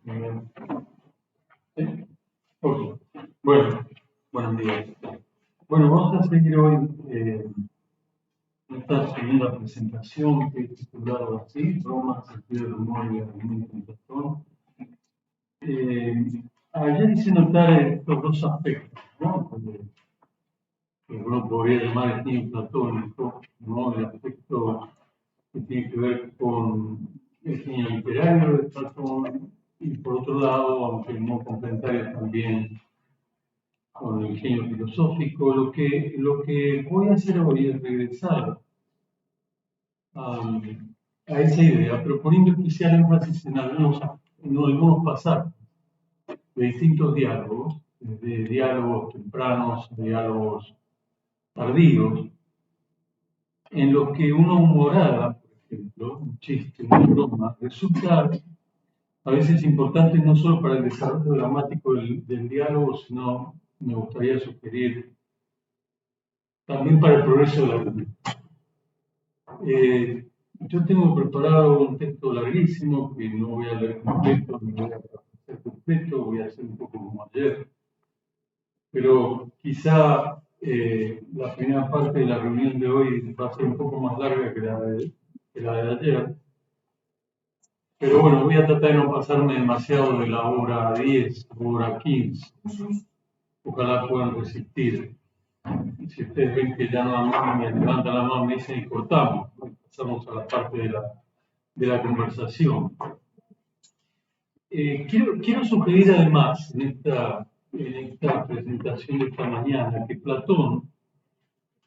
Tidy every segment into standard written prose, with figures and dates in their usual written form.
Bien. ¿Sí? Ok. Bueno, buenos días. Bueno, vamos a seguir hoy esta segunda presentación que he titulado así, Roma, sentido del humor y argumento en Platón. Ayer hice notar estos dos aspectos, ¿no? Que uno podría llamar el genio platónico, ¿no? El aspecto que tiene que ver con el genio literario de Platón y por otro lado, aunque no complementario también con el genio filosófico, lo que voy a hacer hoy es regresar a, a esa idea, pero poniendo especial énfasis en algunos pasajes de distintos diálogos, desde diálogos tempranos a diálogos tardíos, en los que una humorada, por ejemplo, un chiste, una broma, resulta a veces importante no solo para el desarrollo dramático del diálogo, sino, me gustaría sugerir, también para el progreso de la vida. Yo tengo preparado un texto larguísimo que no voy a leer completo, ni voy a hacer completo, voy a hacer un poco como ayer, pero quizá la primera parte de la reunión de hoy va a ser un poco más larga que la de ayer, pero bueno, voy a tratar de no pasarme demasiado de la hora 10 o hora 15, ojalá puedan resistir. Si ustedes ven que ya no me levantan la mano, me dicen y cortamos, ¿no? Pasamos a la parte de la conversación. Quiero sugerir además en esta presentación de esta mañana que Platón,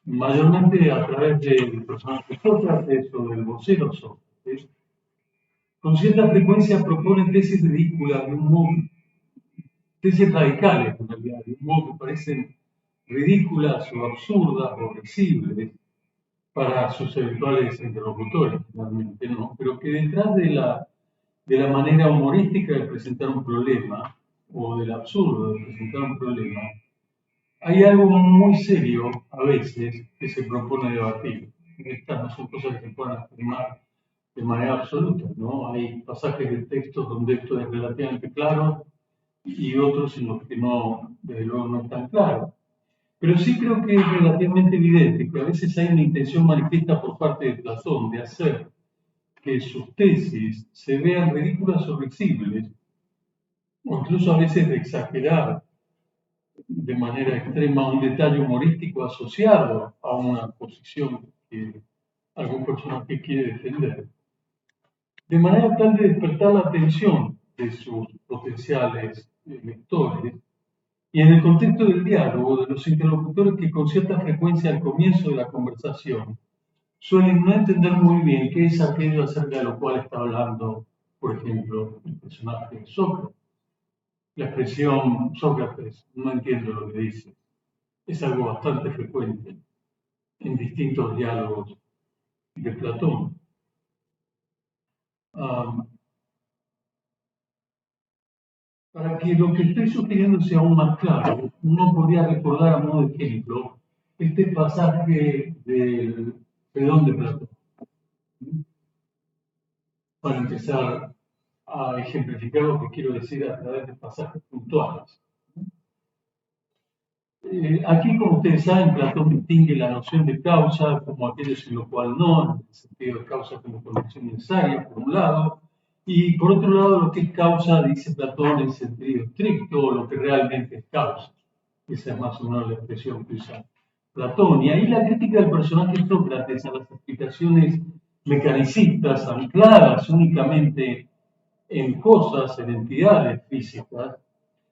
mayormente a través del personaje Sócrates o del vocero Sócrates, con cierta frecuencia propone tesis ridículas de un modo, tesis radicales en realidad, de un modo que parecen ridículas o absurdas o risibles para sus eventuales interlocutores, finalmente, ¿no? Pero que detrás de la manera humorística de presentar un problema, o del absurdo de presentar un problema, hay algo muy serio a veces que se propone debatir. Estas no son cosas que se puedan afirmar de manera absoluta, ¿no? Hay pasajes de textos donde esto es relativamente claro y otros en los que no, desde luego, no es tan claro. Pero sí creo que es relativamente evidente que a veces hay una intención manifiesta por parte de Platón de hacer que sus tesis se vean ridículas o risibles, o incluso a veces de exagerar de manera extrema un detalle humorístico asociado a una posición que algún personaje quiere defender, de manera tal de despertar la atención de sus potenciales lectores y en el contexto del diálogo de los interlocutores que con cierta frecuencia al comienzo de la conversación suelen no entender muy bien qué es aquello acerca de lo cual está hablando, por ejemplo, el personaje Sócrates. La expresión Sócrates, no entiendo lo que dice, es algo bastante frecuente en distintos diálogos de Platón. Ah, para que lo que estoy sugiriendo sea aún más claro, uno podría recordar a modo de ejemplo este pasaje del Fedón de Platón, para empezar a ejemplificar lo que quiero decir a través de pasajes puntuales. Aquí, como ustedes saben, Platón distingue la noción de causa como aquello sin lo cual no, en el sentido de causa como condición necesaria, por un lado, y por otro lado, lo que es causa, dice Platón, en sentido estricto, lo que realmente es causa. Esa es más o menos la expresión que usa Platón. Y ahí la crítica del personaje Sócrates a las explicaciones mecanicistas, ancladas únicamente en cosas, en entidades físicas,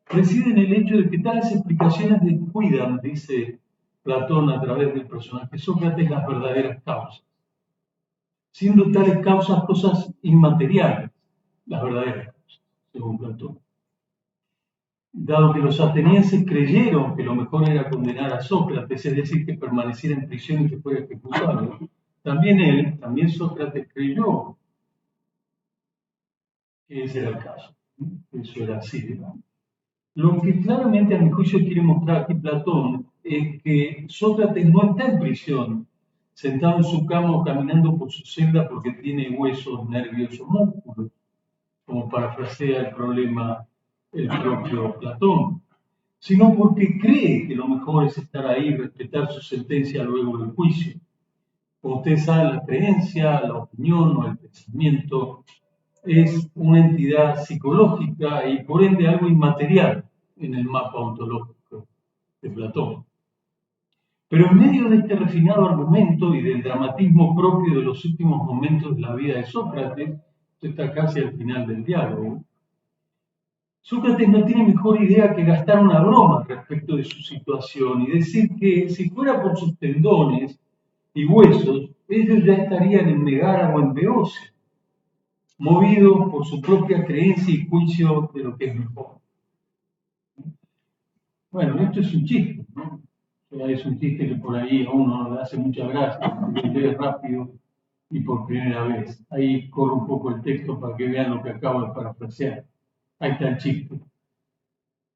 reside en el hecho de que tales explicaciones descuidan, dice Platón a través del personaje Sócrates, las verdaderas causas, siendo tales causas cosas inmateriales, las verdaderas causas, según Platón. Dado que los atenienses creyeron que lo mejor era condenar a Sócrates, es decir, que permaneciera en prisión y que fuera ejecutado, también Sócrates creyó que ese era el caso, que eso era así, digamos. Lo que claramente a mi juicio quiere mostrar aquí Platón es que Sócrates no está en prisión, sentado en su cama o caminando por su celda porque tiene huesos, nervios o músculos, como parafrasea el problema el propio Platón, sino porque cree que lo mejor es estar ahí y respetar su sentencia luego del juicio. Como ustedes saben, la creencia, la opinión o el pensamiento es una entidad psicológica y por ende algo inmaterial en el mapa ontológico de Platón. Pero en medio de este refinado argumento y del dramatismo propio de los últimos momentos de la vida de Sócrates, esto está casi al final del diálogo, Sócrates no tiene mejor idea que gastar una broma respecto de su situación y decir que si fuera por sus tendones y huesos, ellos ya estarían en Megara o en Beocia, movidos por su propia creencia y juicio de lo que es mejor. Bueno, esto es un chiste, ¿no? O sea, es un chiste que por ahí a uno le hace mucha gracia, lo lee rápido y por primera vez. Ahí corro un poco el texto para que vean lo que acabo de parafrasear. Ahí está el chiste.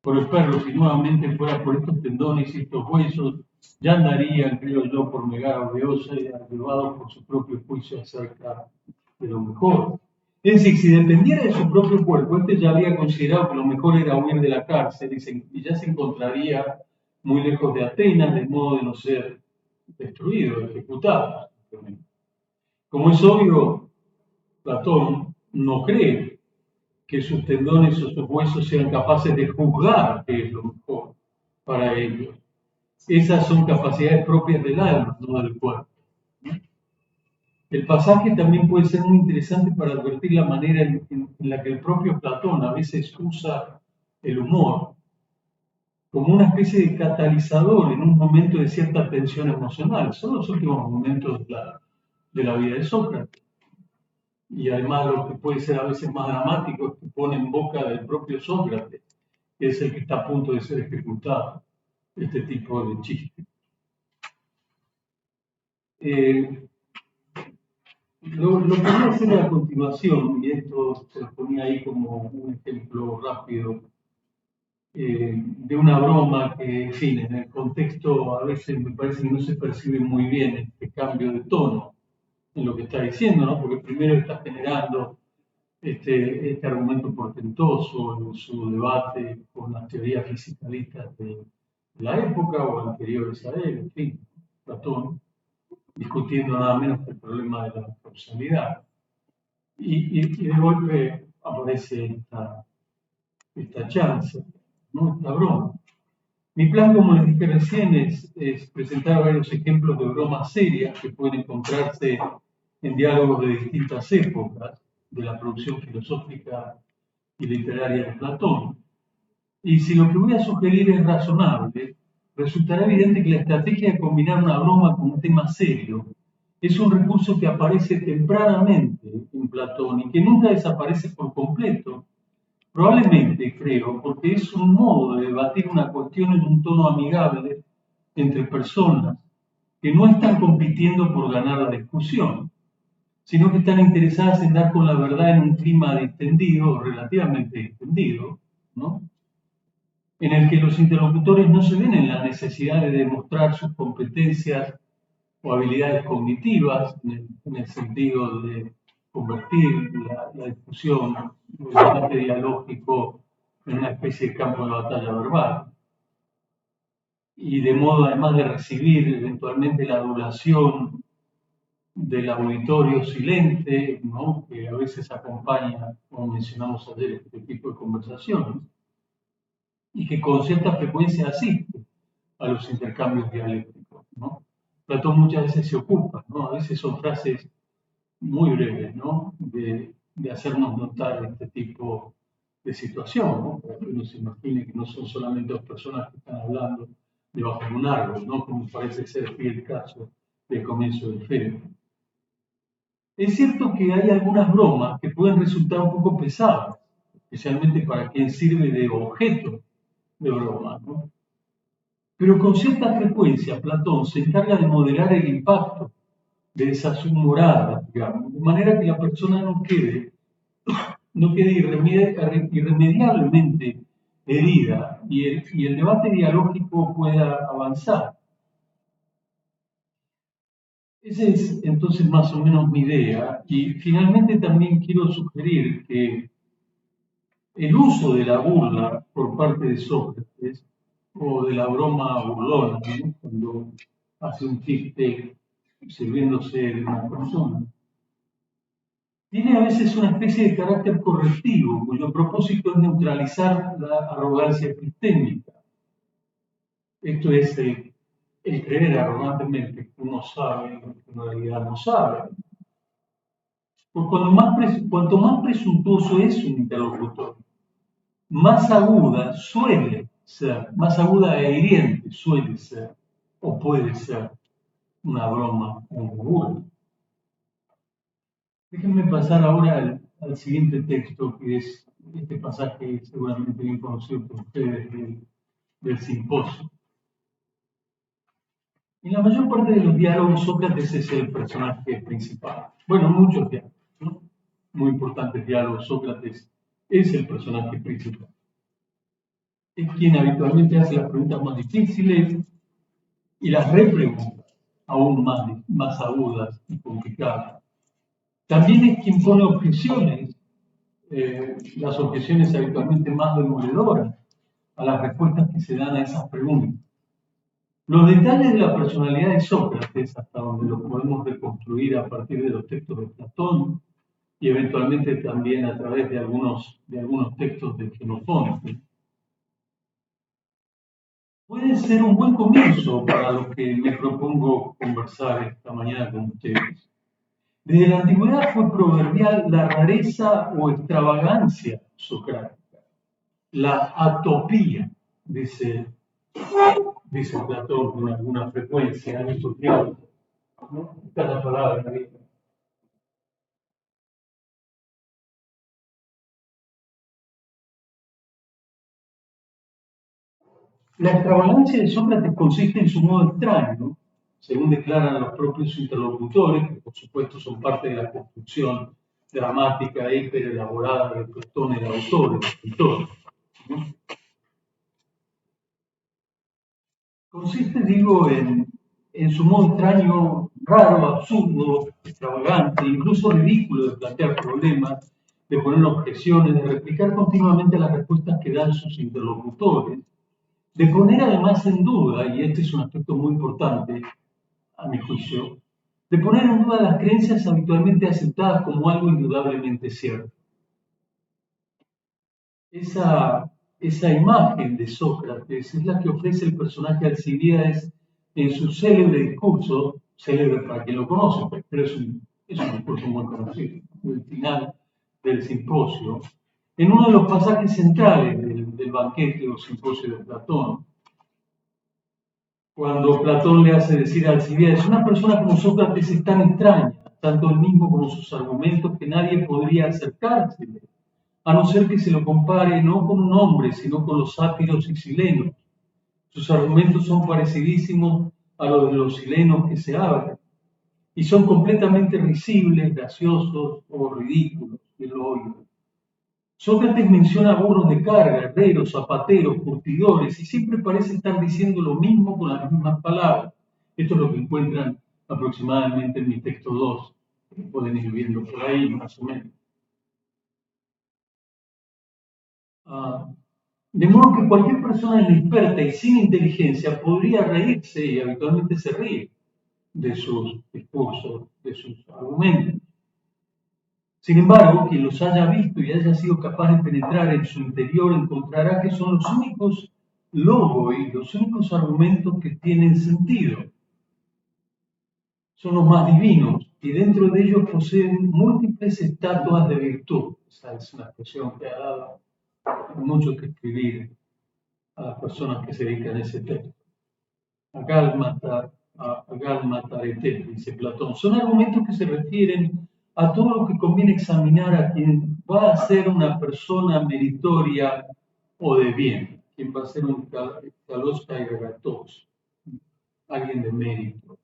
Por el perro, si nuevamente fuera por estos tendones y estos huesos, ya andarían, creo yo, por Megara o Beocia, llevados por su propio juicio acerca de lo mejor. Es decir, si dependiera de su propio cuerpo, este ya habría considerado que lo mejor era huir de la cárcel y ya se encontraría muy lejos de Atenas, de modo de no ser destruido, ejecutado. Como es obvio, Platón no cree que sus tendones o sus huesos sean capaces de juzgar qué es lo mejor para ellos. Esas son capacidades propias del alma, no del cuerpo. El pasaje también puede ser muy interesante para advertir la manera en la que el propio Platón a veces usa el humor como una especie de catalizador en un momento de cierta tensión emocional. Son los últimos momentos de la vida de Sócrates. Y además lo que puede ser a veces más dramático es que pone en boca del propio Sócrates, que es el que está a punto de ser ejecutado, este tipo de chiste. Lo que voy a hacer a continuación, y esto se lo ponía ahí como un ejemplo rápido, de una broma que, en fin, en el contexto a veces me parece que no se percibe muy bien este cambio de tono en lo que está diciendo, ¿no? Porque primero está generando este argumento portentoso en su debate con las teorías fisicalistas de la época o anteriores a él, en fin, Platón, discutiendo nada menos que el problema de la causalidad. Y de golpe aparece esta chance, ¿no? Esta broma. Mi plan, como les dije recién, es presentar varios ejemplos de bromas serias que pueden encontrarse en diálogos de distintas épocas de la producción filosófica y literaria de Platón. Y si lo que voy a sugerir es razonable, resultará evidente que la estrategia de combinar una broma con un tema serio es un recurso que aparece tempranamente en Platón y que nunca desaparece por completo. Probablemente, creo, porque es un modo de debatir una cuestión en un tono amigable entre personas que no están compitiendo por ganar la discusión, sino que están interesadas en dar con la verdad en un clima distendido, relativamente distendido, ¿no? En el que los interlocutores no se ven en la necesidad de demostrar sus competencias o habilidades cognitivas, en el sentido de convertir la discusión, el debate dialógico, en una especie de campo de batalla verbal. Y de modo además de recibir eventualmente la adulación del auditorio silente, ¿no? Que a veces acompaña, como mencionamos ayer, este tipo de conversaciones, y que con cierta frecuencia asiste a los intercambios dialécticos, ¿no? Platón muchas veces se ocupa, ¿no? A veces son frases muy breves, ¿no? De hacernos notar este tipo de situación, ¿no? Para que uno se imagine que no son solamente dos personas que están hablando debajo de un árbol, ¿no? Como parece ser aquí el caso del comienzo del Féretro. Es cierto que hay algunas bromas que pueden resultar un poco pesadas, especialmente para quien sirve de objeto de broma, ¿no? Pero con cierta frecuencia Platón se encarga de moderar el impacto de esas humoradas, digamos, de manera que la persona no quede irremediablemente herida y el debate dialógico pueda avanzar. Esa es entonces más o menos mi idea. Y finalmente también quiero sugerir que el uso de la burla por parte de Sócrates o de la broma burlona, ¿no? Cuando hace un chiste sirviéndose de una persona, tiene a veces una especie de carácter correctivo, cuyo propósito es neutralizar la arrogancia epistémica. Esto es el creer arrogantemente que uno sabe lo que en realidad no sabe. Porque cuanto más presuntuoso es un interlocutor, más aguda suele ser, más aguda e hiriente suele ser, o puede ser, una broma o una burla. Déjenme pasar ahora al siguiente texto, que es este pasaje seguramente bien conocido por ustedes del simposio. En la mayor parte de los diálogos, Sócrates es el personaje principal. Bueno, muchos diálogos, ¿no? Muy importantes diálogos, Sócrates es el personaje principal. Es quien habitualmente hace las preguntas más difíciles y las repreguntas aún más agudas y complicadas. También es quien pone objeciones, las objeciones habitualmente más demoledoras a las respuestas que se dan a esas preguntas. Los detalles de la personalidad de Sócrates, hasta donde los podemos reconstruir a partir de los textos de Platón y eventualmente también a través de algunos textos de Xenofonte, puede ser un buen comienzo para lo que me propongo conversar esta mañana con ustedes. Desde la antigüedad fue proverbial la rareza o extravagancia socrática, la atopía, dice Platón con alguna frecuencia en estos diálogos. ¿No? Esta es la palabra. La extravagancia de Sócrates consiste en su modo extraño, según declaran los propios interlocutores, que por supuesto son parte de la construcción dramática e hiperelaborada de Platón, el autor, el escritor. ¿No? Consiste, digo, en su modo extraño, raro, absurdo, extravagante, incluso ridículo de plantear problemas, de poner objeciones, de replicar continuamente las respuestas que dan sus interlocutores, de poner además en duda, y este es un aspecto muy importante a mi juicio, de poner en duda las creencias habitualmente aceptadas como algo indudablemente cierto. Esa imagen de Sócrates es la que ofrece el personaje Alcibiades en su célebre discurso, célebre para quien lo conoce, pero es un discurso muy conocido, el final del simposio, en uno de los pasajes centrales del banquete o simposio de Platón, cuando Platón le hace decir a Alcibiades, una persona como Sócrates es tan extraña, tanto él mismo como sus argumentos, que nadie podría acercársele, a no ser que se lo compare no con un hombre, sino con los sátiros y silenos. Sus argumentos son parecidísimos a los de los silenos que se hablan, y son completamente risibles, graciosos o ridículos, que lo oigan. Sócrates menciona burros de carga, herreros, zapateros, curtidores, y siempre parece estar diciendo lo mismo con las mismas palabras. Esto es lo que encuentran aproximadamente en mi texto 2, que pueden ir viendo por ahí más o menos. De modo que cualquier persona inexperta y sin inteligencia podría reírse, y habitualmente se ríe, de sus discursos, de sus argumentos. Sin embargo, quien los haya visto y haya sido capaz de penetrar en su interior encontrará que son los únicos logos, los únicos argumentos que tienen sentido. Son los más divinos y dentro de ellos poseen múltiples estatuas de virtud. Esa es una expresión que ha dado mucho que escribir a las personas que se dedican a ese texto. Agalmatarete, dice Platón. Son argumentos que se refieren a todo lo que conviene examinar a quien va a ser una persona meritoria o de bien, quien va a ser un kalos kairatos, alguien de mérito.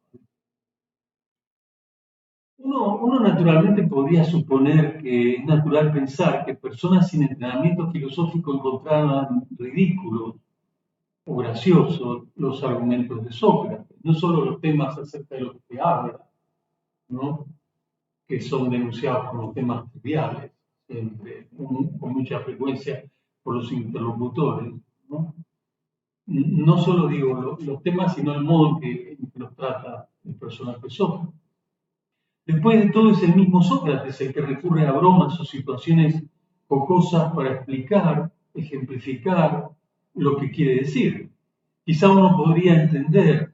Uno naturalmente podría suponer que es natural pensar que personas sin entrenamiento filosófico encontraran ridículos o graciosos los argumentos de Sócrates, no solo los temas acerca de los que habla, ¿no? Que son denunciados como temas triviales, con mucha frecuencia por los interlocutores, ¿no? No solo digo los temas, sino el modo en que los trata el personaje Sócrates. Después de todo es el mismo Sócrates el que recurre a bromas o situaciones jocosas para explicar, ejemplificar lo que quiere decir. Quizá uno podría entender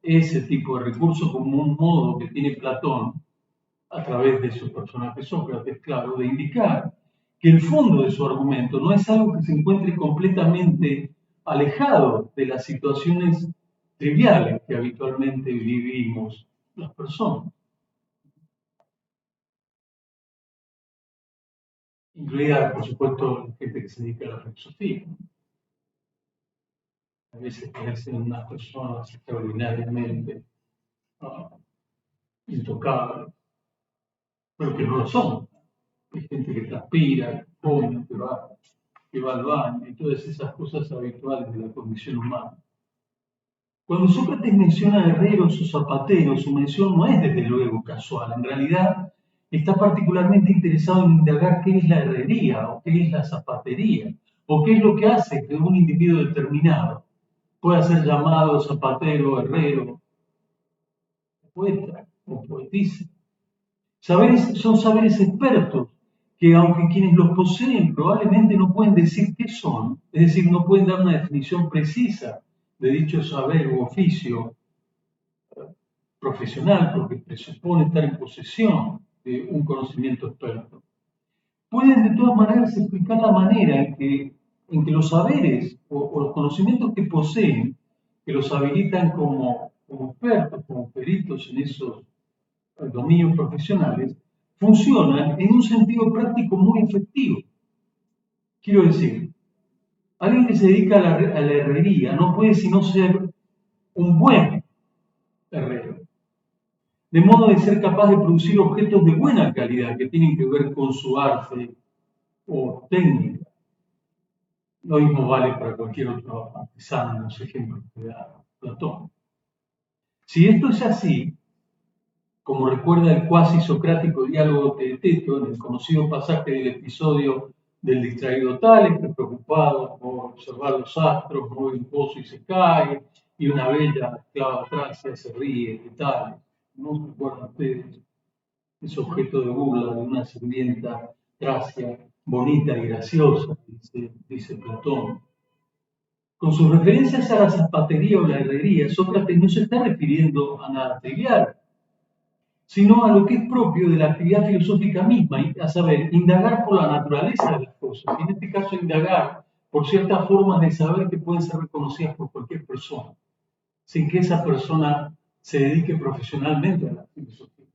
ese tipo de recurso como un modo que tiene Platón, a través de su personaje Sócrates, claro, de indicar que el fondo de su argumento no es algo que se encuentre completamente alejado de las situaciones triviales que habitualmente vivimos las personas, incluida, por supuesto, la gente que se dedica a la filosofía. A veces parecen unas personas extraordinariamente intocables, pero que no lo son. Hay gente que transpira, que come, que va al baño y todas esas cosas habituales de la condición humana. Cuando Sócrates menciona herreros o zapateros, su mención no es desde luego casual. En realidad está particularmente interesado en indagar qué es la herrería o qué es la zapatería o qué es lo que hace que un individuo determinado pueda ser llamado zapatero, herrero, poeta o poetisa. Son saberes expertos que, aunque quienes los poseen probablemente no pueden decir qué son, es decir, no pueden dar una definición precisa de dicho saber u oficio profesional, porque presupone estar en posesión de un conocimiento experto, pueden de todas maneras explicar la manera en que los saberes o los conocimientos que poseen, que los habilitan como expertos, como peritos en esos dominios profesionales, funcionan en un sentido práctico muy efectivo. Quiero decir, alguien que se dedica a la herrería no puede sino ser un buen herrero, de modo de ser capaz de producir objetos de buena calidad que tienen que ver con su arte o técnica. Lo mismo vale para cualquier otro artesano, los ejemplos que da Platón. Si esto es así, como recuerda el cuasi socrático diálogo de Teto en el conocido pasaje del episodio del distraído Tales, que preocupado por observar los astros, mueve un pozo y se cae, y una bella esclava tracia se ríe de Tales. ¿No recuerdan ustedes? Es objeto de burla de una sirvienta tracia, bonita y graciosa, dice Platón. Con sus referencias a la zapatería o la herrería, Sócrates no se está refiriendo a nada trivial, sino a lo que es propio de la actividad filosófica misma, a saber, indagar por la naturaleza de las cosas, y en este caso indagar por ciertas formas de saber que pueden ser reconocidas por cualquier persona, sin que esa persona se dedique profesionalmente a la filosofía.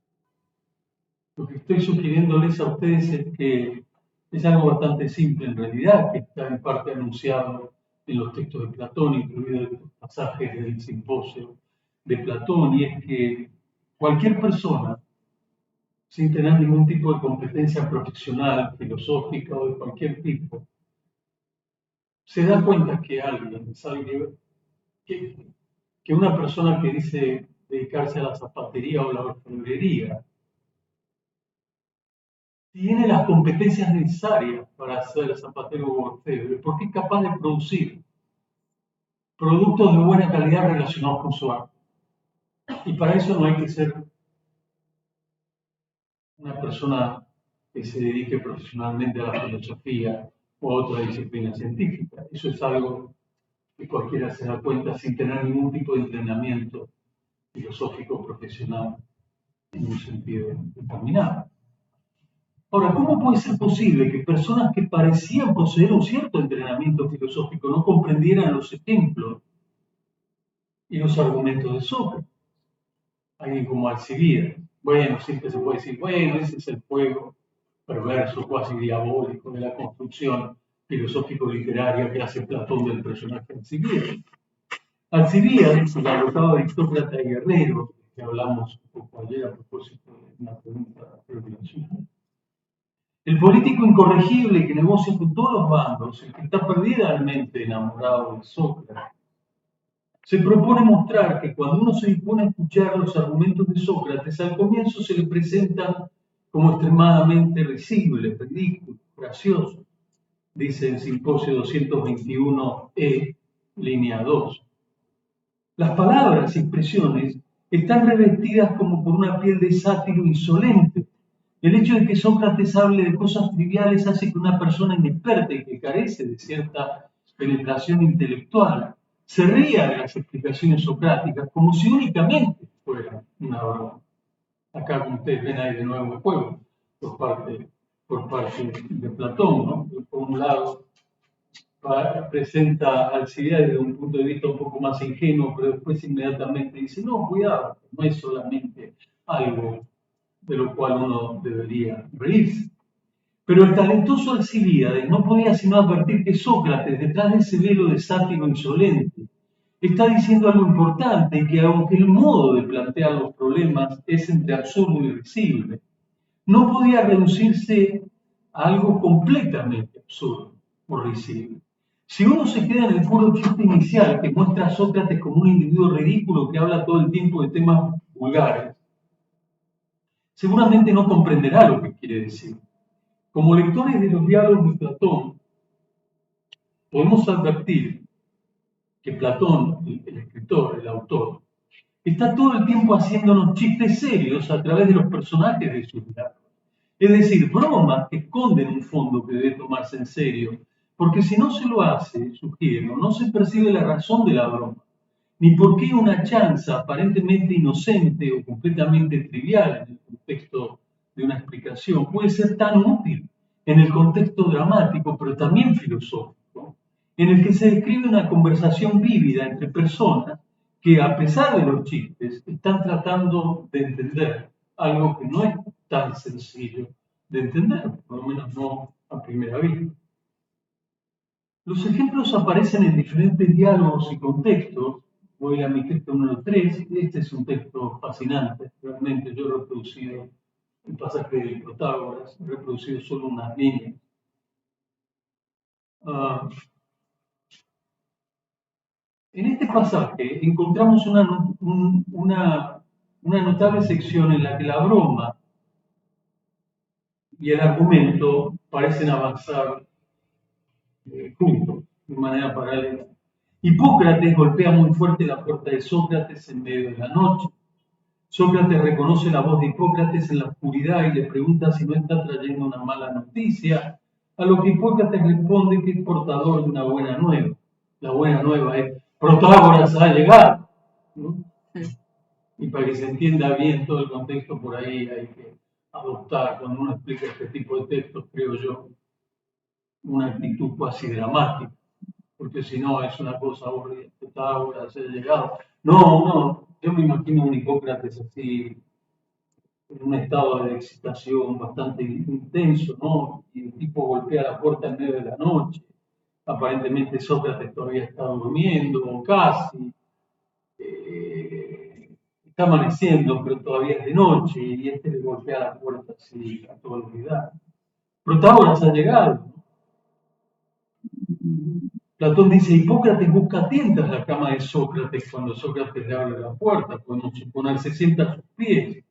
Lo que estoy sugiriéndoles a ustedes es que es algo bastante simple en realidad, que está en parte anunciado en los textos de Platón, incluidos estos pasajes del simposio de Platón, y es que cualquier persona, sin tener ningún tipo de competencia profesional, filosófica o de cualquier tipo, se da cuenta que alguien sabe que una persona que dice dedicarse a la zapatería o la orfebrería tiene las competencias necesarias para ser zapatero o orfebre, porque es capaz de producir productos de buena calidad relacionados con su arte. Y para eso no hay que ser una persona que se dedique profesionalmente a la filosofía o a otra disciplina científica. Eso es algo que cualquiera se da cuenta sin tener ningún tipo de entrenamiento filosófico profesional en un sentido determinado. Ahora, ¿cómo puede ser posible que personas que parecían poseer un cierto entrenamiento filosófico no comprendieran los ejemplos y los argumentos de Sócrates? Alguien como Alcibíades. Bueno, siempre se puede decir, bueno, ese es el juego perverso, cuasi diabólico de la construcción filosófico-literaria que hace Platón del personaje Alcibíades. Alcibíades, el agotado aristócrata y guerrero, que hablamos un poco ayer a propósito de una pregunta relacionada. El político incorregible que negocia con todos los bandos, el que está perdidamente enamorado de Sócrates, se propone mostrar que cuando uno se dispone a escuchar los argumentos de Sócrates, al comienzo se le presentan como extremadamente risibles, ridículos, graciosos, dice en Simposio 221E, línea 2. Las palabras y expresiones están revestidas como por una piel de sátiro insolente. El hecho de que Sócrates hable de cosas triviales hace que una persona inexperta y que carece de cierta penetración intelectual se ría de las explicaciones socráticas como si únicamente fuera una broma. Acá, como ustedes ven, hay de nuevo el juego por parte de Platón, ¿no? Por un lado, presenta Alcibiades desde un punto de vista un poco más ingenuo, pero después inmediatamente dice, no, cuidado, no es solamente algo de lo cual uno debería reírse. Pero el talentoso Alcibiades no podía sino advertir que Sócrates, detrás de ese velo de sátiro insolente, está diciendo algo importante y que aunque el modo de plantear los problemas es entre absurdo y risible, no podía reducirse a algo completamente absurdo o risible. Si uno se queda en el puro chiste inicial que muestra a Sócrates como un individuo ridículo que habla todo el tiempo de temas vulgares, seguramente no comprenderá lo que quiere decir. Como lectores de los diálogos de Platón, podemos advertir que Platón, el escritor, el autor, está todo el tiempo haciéndonos chistes serios a través de los personajes de sus diálogos. Es decir, bromas que esconden un fondo que debe tomarse en serio, porque si no se lo hace, sugiero, no se percibe la razón de la broma, ni por qué una chanza aparentemente inocente o completamente trivial en el contexto de una explicación puede ser tan útil en el contexto dramático, pero también filosófico, en el que se describe una conversación vívida entre personas que, a pesar de los chistes, están tratando de entender algo que no es tan sencillo de entender, por lo menos no a primera vista. Los ejemplos aparecen en diferentes diálogos y contextos. Voy a mi texto número 3. Este es un texto fascinante. Realmente yo he reproducido el pasaje de Protágoras, he reproducido solo unas líneas. En este pasaje encontramos una notable sección en la que la broma y el argumento parecen avanzar juntos, de manera paralela. Hipócrates golpea muy fuerte la puerta de Sócrates en medio de la noche. Sócrates reconoce la voz de Hipócrates en la oscuridad y le pregunta si no está trayendo una mala noticia, a lo que Hipócrates responde que es portador de una buena nueva. La buena nueva es, Protágoras ha llegado, ¿no? Y para que se entienda bien todo el contexto, por ahí hay que adoptar, cuando uno explica este tipo de textos, creo yo, una actitud cuasi dramática, porque si no es una cosa aburrida, Protágoras ha llegado. No, yo me imagino un Hipócrates así, en un estado de excitación bastante intenso, ¿no? Y el tipo golpea la puerta en medio de la noche. Aparentemente Sócrates todavía está durmiendo, o casi. Está amaneciendo, pero todavía es de noche, y este le golpea la puerta así a toda velocidad. Protágoras ha llegado. Platón dice, Hipócrates busca tientas la cama de Sócrates cuando Sócrates le abre la puerta, podemos suponer, se sienta a sus pies.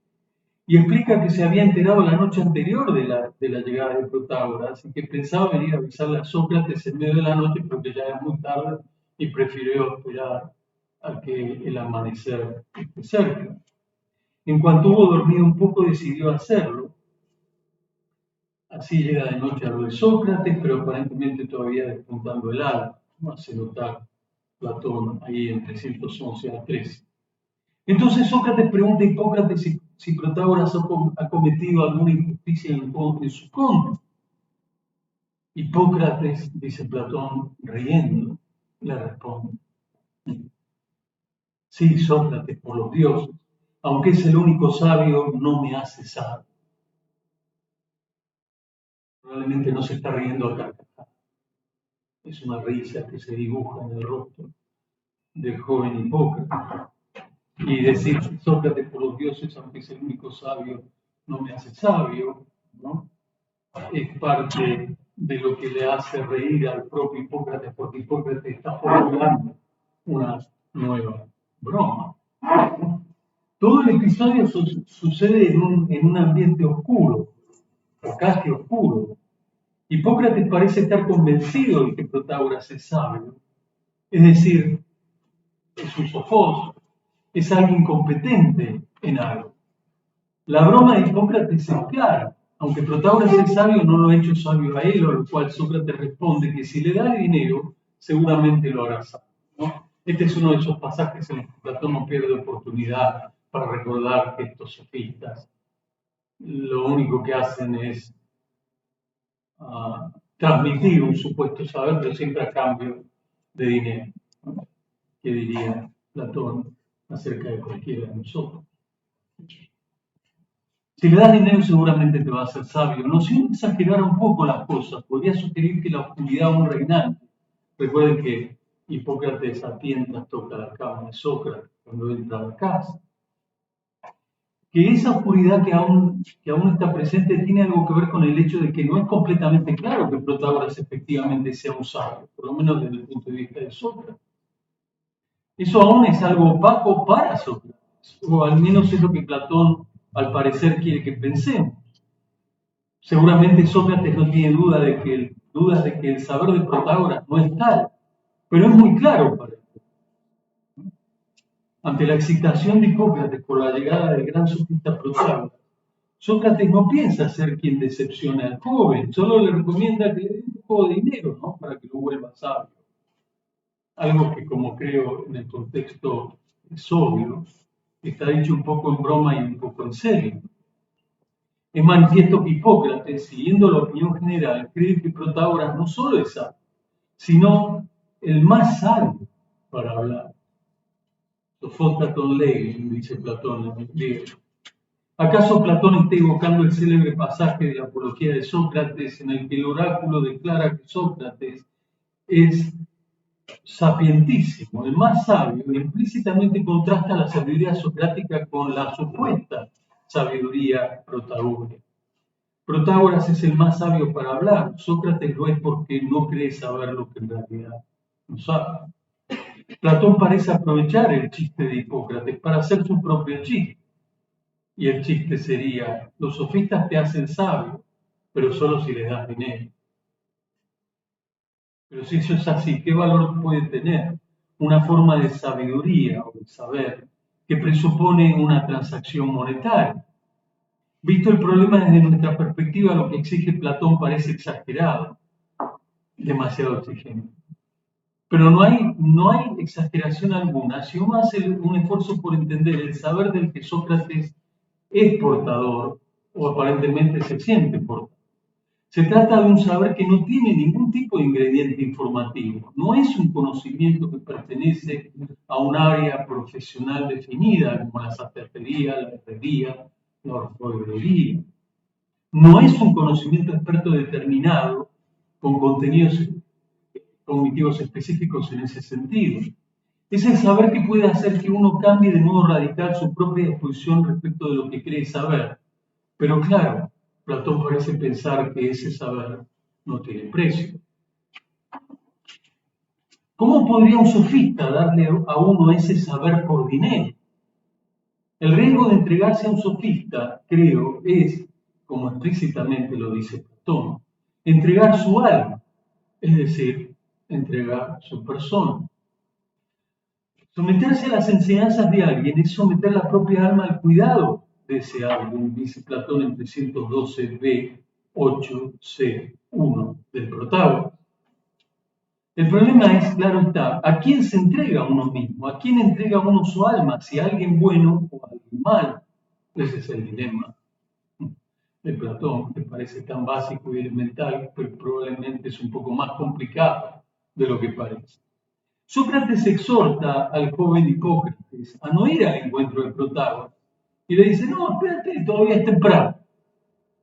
Y explica que se había enterado la noche anterior de la llegada de Protágoras y que pensaba venir a avisarle a Sócrates en medio de la noche porque ya era muy tarde y prefirió esperar a que el amanecer esté cerca. En cuanto hubo dormido un poco, decidió hacerlo. Así llega de noche a lo de Sócrates, pero aparentemente todavía despuntando el alba, como hace notar Platón ahí en 311 a 13. Entonces Sócrates pregunta a Hipócrates si Protágoras ha cometido alguna injusticia en su contra. Hipócrates, dice Platón, riendo, le responde: sí, Sócrates, por los dioses, aunque es el único sabio, no me hace sabio. Probablemente no se está riendo a carcajadas. Es una risa que se dibuja en el rostro del joven Hipócrates. Y decir, Sócrates, por los dioses, aunque es el único sabio, no me hace sabio, ¿no? Es parte de lo que le hace reír al propio Hipócrates, porque Hipócrates está formulando una nueva broma. Todo el episodio sucede en un ambiente oscuro, o casi oscuro. Hipócrates parece estar convencido de que Protágoras es sabio, es decir, es un sofós, es alguien competente en algo. La broma de Hipócrates es clara. Aunque Protágoras es sabio, no lo ha hecho sabio a él, a lo cual Sócrates responde que si le da dinero, seguramente lo hará sabio, ¿no? Este es uno de esos pasajes en los que Platón no pierde oportunidad para recordar que estos sofistas lo único que hacen es transmitir un supuesto saber, pero siempre a cambio de dinero, ¿no? ¿Qué diría Platón acerca de cualquiera de nosotros? Si le das dinero seguramente te va a hacer sabio. No, si uno exagerara un poco las cosas, podría sugerir que la oscuridad aún reinante. Recuerden que Hipócrates a tientas toca la cama de Sócrates cuando entra a la casa. Que esa oscuridad que aún está presente tiene algo que ver con el hecho de que no es completamente claro que Protágoras efectivamente sea un sabio, por lo menos desde el punto de vista de Sócrates. Eso aún es algo opaco para Sócrates, o al menos es lo que Platón al parecer quiere que pensemos. Seguramente Sócrates no tiene dudas de que el saber de Protágoras no es tal, pero es muy claro para él. Ante la excitación de Hipócrates por la llegada del gran sofista Protágoras, Sócrates no piensa ser quien decepcione al joven, solo le recomienda que le dé un poco de dinero, ¿no? Para que lo vuelva sabio. Algo que, como creo en el contexto es obvio, está dicho un poco en broma y un poco en serio. Es manifiesto que Hipócrates, siguiendo la opinión general, cree que Protágoras no solo es sabio, sino el más sabio para hablar. Sofóstaton legem, dice Platón en el griego. ¿Acaso Platón está evocando el célebre pasaje de la Apología de Sócrates en el que el oráculo declara que Sócrates es sapientísimo, el más sabio, e implícitamente contrasta la sabiduría socrática con la supuesta sabiduría protagónica? Protágoras es el más sabio para hablar, Sócrates lo es porque no cree saber lo que en realidad no sabe. Platón parece aprovechar el chiste de Hipócrates para hacer su propio chiste. Y el chiste sería, los sofistas te hacen sabio, pero solo si les das dinero. Pero si eso es así, ¿qué valor puede tener una forma de sabiduría o de saber que presupone una transacción monetaria? Visto el problema desde nuestra perspectiva, lo que exige Platón parece exagerado, demasiado exigente. Pero no hay exageración alguna. Si uno hace un esfuerzo por entender el saber del que Sócrates es portador, o aparentemente se siente portador, se trata de un saber que no tiene ningún tipo de ingrediente informativo. No es un conocimiento que pertenece a un área profesional definida, como la zapatería, la herrería, la orfebrería. No es un conocimiento experto determinado con contenidos cognitivos específicos en ese sentido. Es el saber que puede hacer que uno cambie de modo radical su propia disposición respecto de lo que cree saber. Pero claro, Platón parece pensar que ese saber no tiene precio. ¿Cómo podría un sofista darle a uno ese saber por dinero? El riesgo de entregarse a un sofista, creo, es, como explícitamente lo dice Platón, entregar su alma, es decir, entregar su persona. Someterse a las enseñanzas de alguien es someter la propia alma al cuidado de ese alguien, dice Platón en 312b, 8c, 1 del Protágoras. El problema es, claro está, ¿a quién se entrega uno mismo? ¿A quién entrega uno su alma? ¿Si a alguien bueno o a alguien malo? Ese es el dilema de Platón, que parece tan básico y elemental, pero probablemente es un poco más complicado de lo que parece. Sócrates exhorta al joven Hipócrates a no ir al encuentro del Protágoras y le dice, no, espérate, todavía es temprano.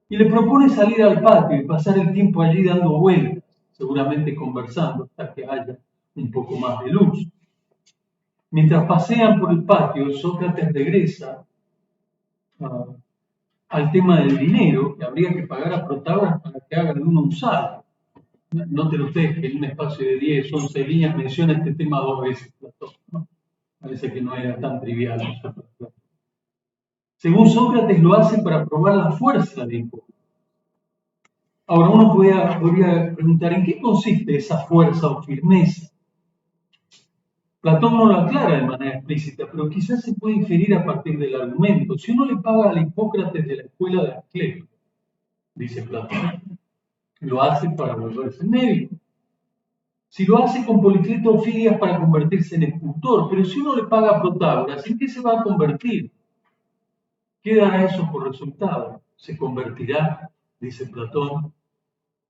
Y le propone salir al patio y pasar el tiempo allí dando vueltas, seguramente conversando hasta que haya un poco más de luz. Mientras pasean por el patio, Sócrates regresa al tema del dinero, que habría que pagar a Protágoras para que haga de uno un sabio. Noten ustedes que en un espacio de 10, 11 líneas menciona este tema 2 veces Platón, ¿no? Parece que no era tan trivial. Según Sócrates, lo hace para probar la fuerza de Hipócrates. Ahora uno podría preguntar, ¿en qué consiste esa fuerza o firmeza? Platón no lo aclara de manera explícita, pero quizás se puede inferir a partir del argumento. Si uno le paga al Hipócrates de la escuela de Asclepio, dice Platón, lo hace para volverse médico. Si lo hace con Policleto o Fidias para convertirse en escultor, pero si uno le paga a Protágoras, ¿en qué se va a convertir? ¿Qué dará eso por resultado? Se convertirá, dice Platón,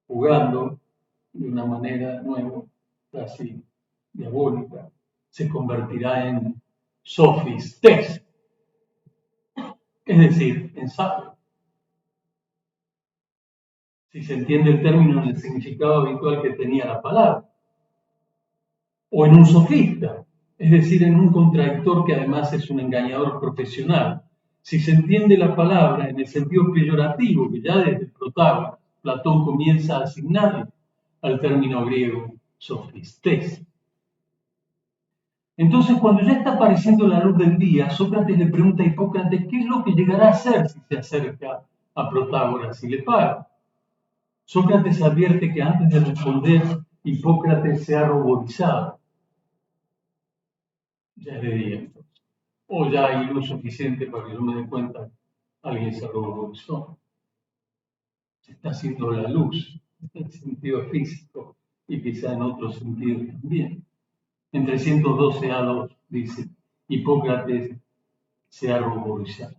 jugando de una manera nueva, casi diabólica, se convertirá en sofistes, es decir, en sabio. Si se entiende el término en el significado habitual que tenía la palabra. O en un sofista, es decir, en un contradictor que además es un engañador profesional. Si se entiende la palabra en el sentido peyorativo que ya desde el Protágoras Platón comienza a asignarle al término griego sofistes. Entonces, cuando ya está apareciendo la luz del día, Sócrates le pregunta a Hipócrates qué es lo que llegará a hacer si se acerca a Protágoras y le paga. Sócrates advierte que antes de responder, Hipócrates se ha ruborizado. Ya es de día entonces. O ya hay luz suficiente para que yo me dé cuenta, alguien se ruborizó. Se está haciendo la luz, en el sentido físico y quizá en otros sentidos también. En 312 A2 dice, Hipócrates se ha ruborizado.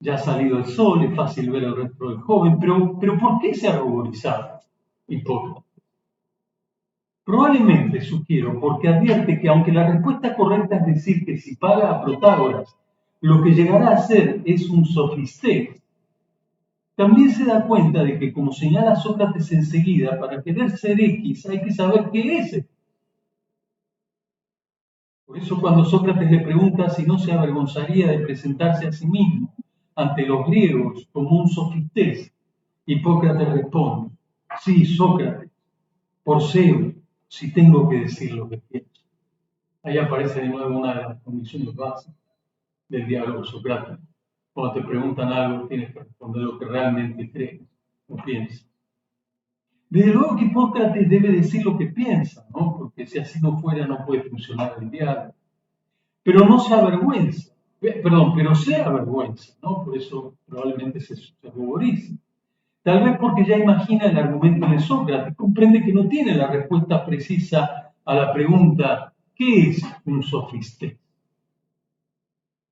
Ya ha salido el sol, es fácil ver el rostro del joven, pero ¿por qué se ha ruborizado Hipócrates? Probablemente, sugiero, porque advierte que aunque la respuesta correcta es decir que si paga a Protágoras, lo que llegará a ser es un sofistés, también se da cuenta de que, como señala Sócrates enseguida, para querer ser X hay que saber qué es. Por eso cuando Sócrates le pregunta si no se avergonzaría de presentarse a sí mismo ante los griegos como un sofistés, Hipócrates responde, sí, Sócrates, por Zeus, si tengo que decir lo que pienso. Ahí aparece de nuevo una de las condiciones básicas del diálogo socrático. Cuando te preguntan algo, tienes que responder lo que realmente crees o piensas. Desde luego que Hipócrates debe decir lo que piensa, ¿no? Porque si así no fuera, no puede funcionar el diálogo. Pero no se avergüenza, pero se avergüenza, ¿no? Por eso probablemente se ruborice. Tal vez porque ya imagina el argumento de Sócrates, comprende que no tiene la respuesta precisa a la pregunta, ¿qué es un sofisté?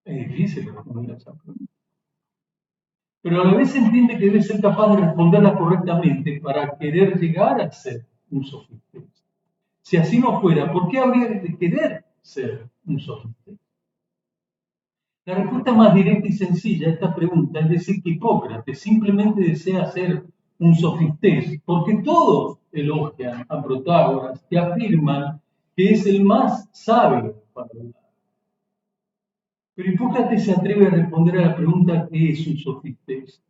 Es difícil responder a esa pregunta. Pero a la vez entiende que debe ser capaz de responderla correctamente para querer llegar a ser un sofisté. Si así no fuera, ¿por qué habría de querer ser un sofisté? La respuesta más directa y sencilla a esta pregunta es decir que Hipócrates simplemente desea ser un sofistés, porque todos elogian a Protágoras y afirman que es el más sabio para hablar. Pero Hipócrates se atreve a responder a la pregunta ¿qué es un sofistés?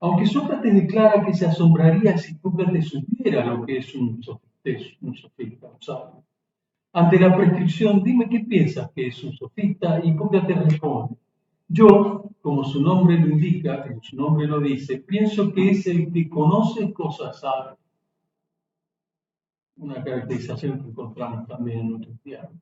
Aunque Sócrates declara que se asombraría si Hipócrates supiera lo que es un sofistés, un sofista, un sabio. Ante la prescripción, dime qué piensas que es un sofista, y Hipócrates responde, yo, como su nombre lo indica, como su nombre lo dice, pienso que es el que conoce cosas sabias. Una caracterización que encontramos también en otros diálogos.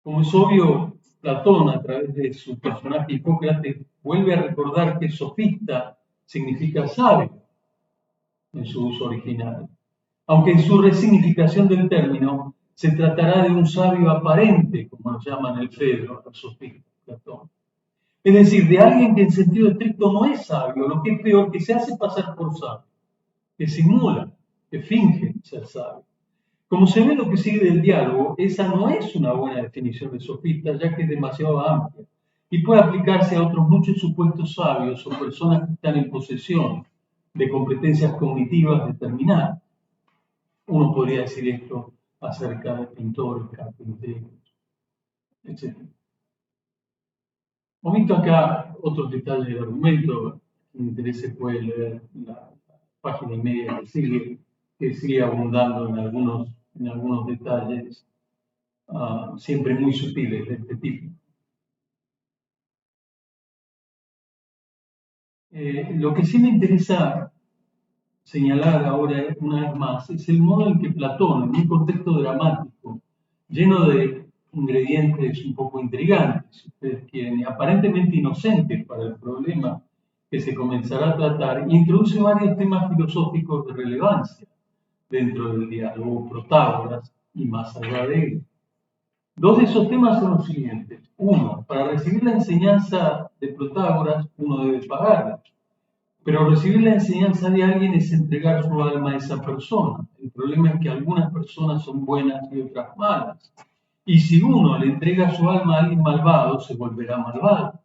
Como es obvio, Platón, a través de su personaje Hipócrates, vuelve a recordar que sofista significa sabio en su uso original. Aunque en su resignificación del término se tratará de un sabio aparente, como lo llaman el Fedro, los sofistas, Platón. Es decir, de alguien que en sentido estricto no es sabio, lo que es peor, que se hace pasar por sabio, que simula, que finge ser sabio. Como se ve en lo que sigue del diálogo, esa no es una buena definición de sofista, ya que es demasiado amplia y puede aplicarse a otros muchos supuestos sabios o personas que están en posesión de competencias cognitivas determinadas. Uno podría decir esto acerca de pintores, carpinteros, etc. Omito acá otros detalles del argumento. Si me interese puede leer la página y media que sigue abundando en algunos detalles, siempre muy sutiles de este tipo. Lo que sí me interesa señalar ahora una vez más es el modo en que Platón, en un contexto dramático, lleno de ingredientes un poco intrigantes, si ustedes quieren, y aparentemente inocentes para el problema que se comenzará a tratar, introduce varios temas filosóficos de relevancia dentro del diálogo Protágoras y más allá de él. Dos de esos temas son los siguientes. Uno, para recibir la enseñanza de Protágoras, uno debe pagar. Pero recibir la enseñanza de alguien es entregar su alma a esa persona. El problema es que algunas personas son buenas y otras malas. Y si uno le entrega su alma a alguien malvado, se volverá malvado.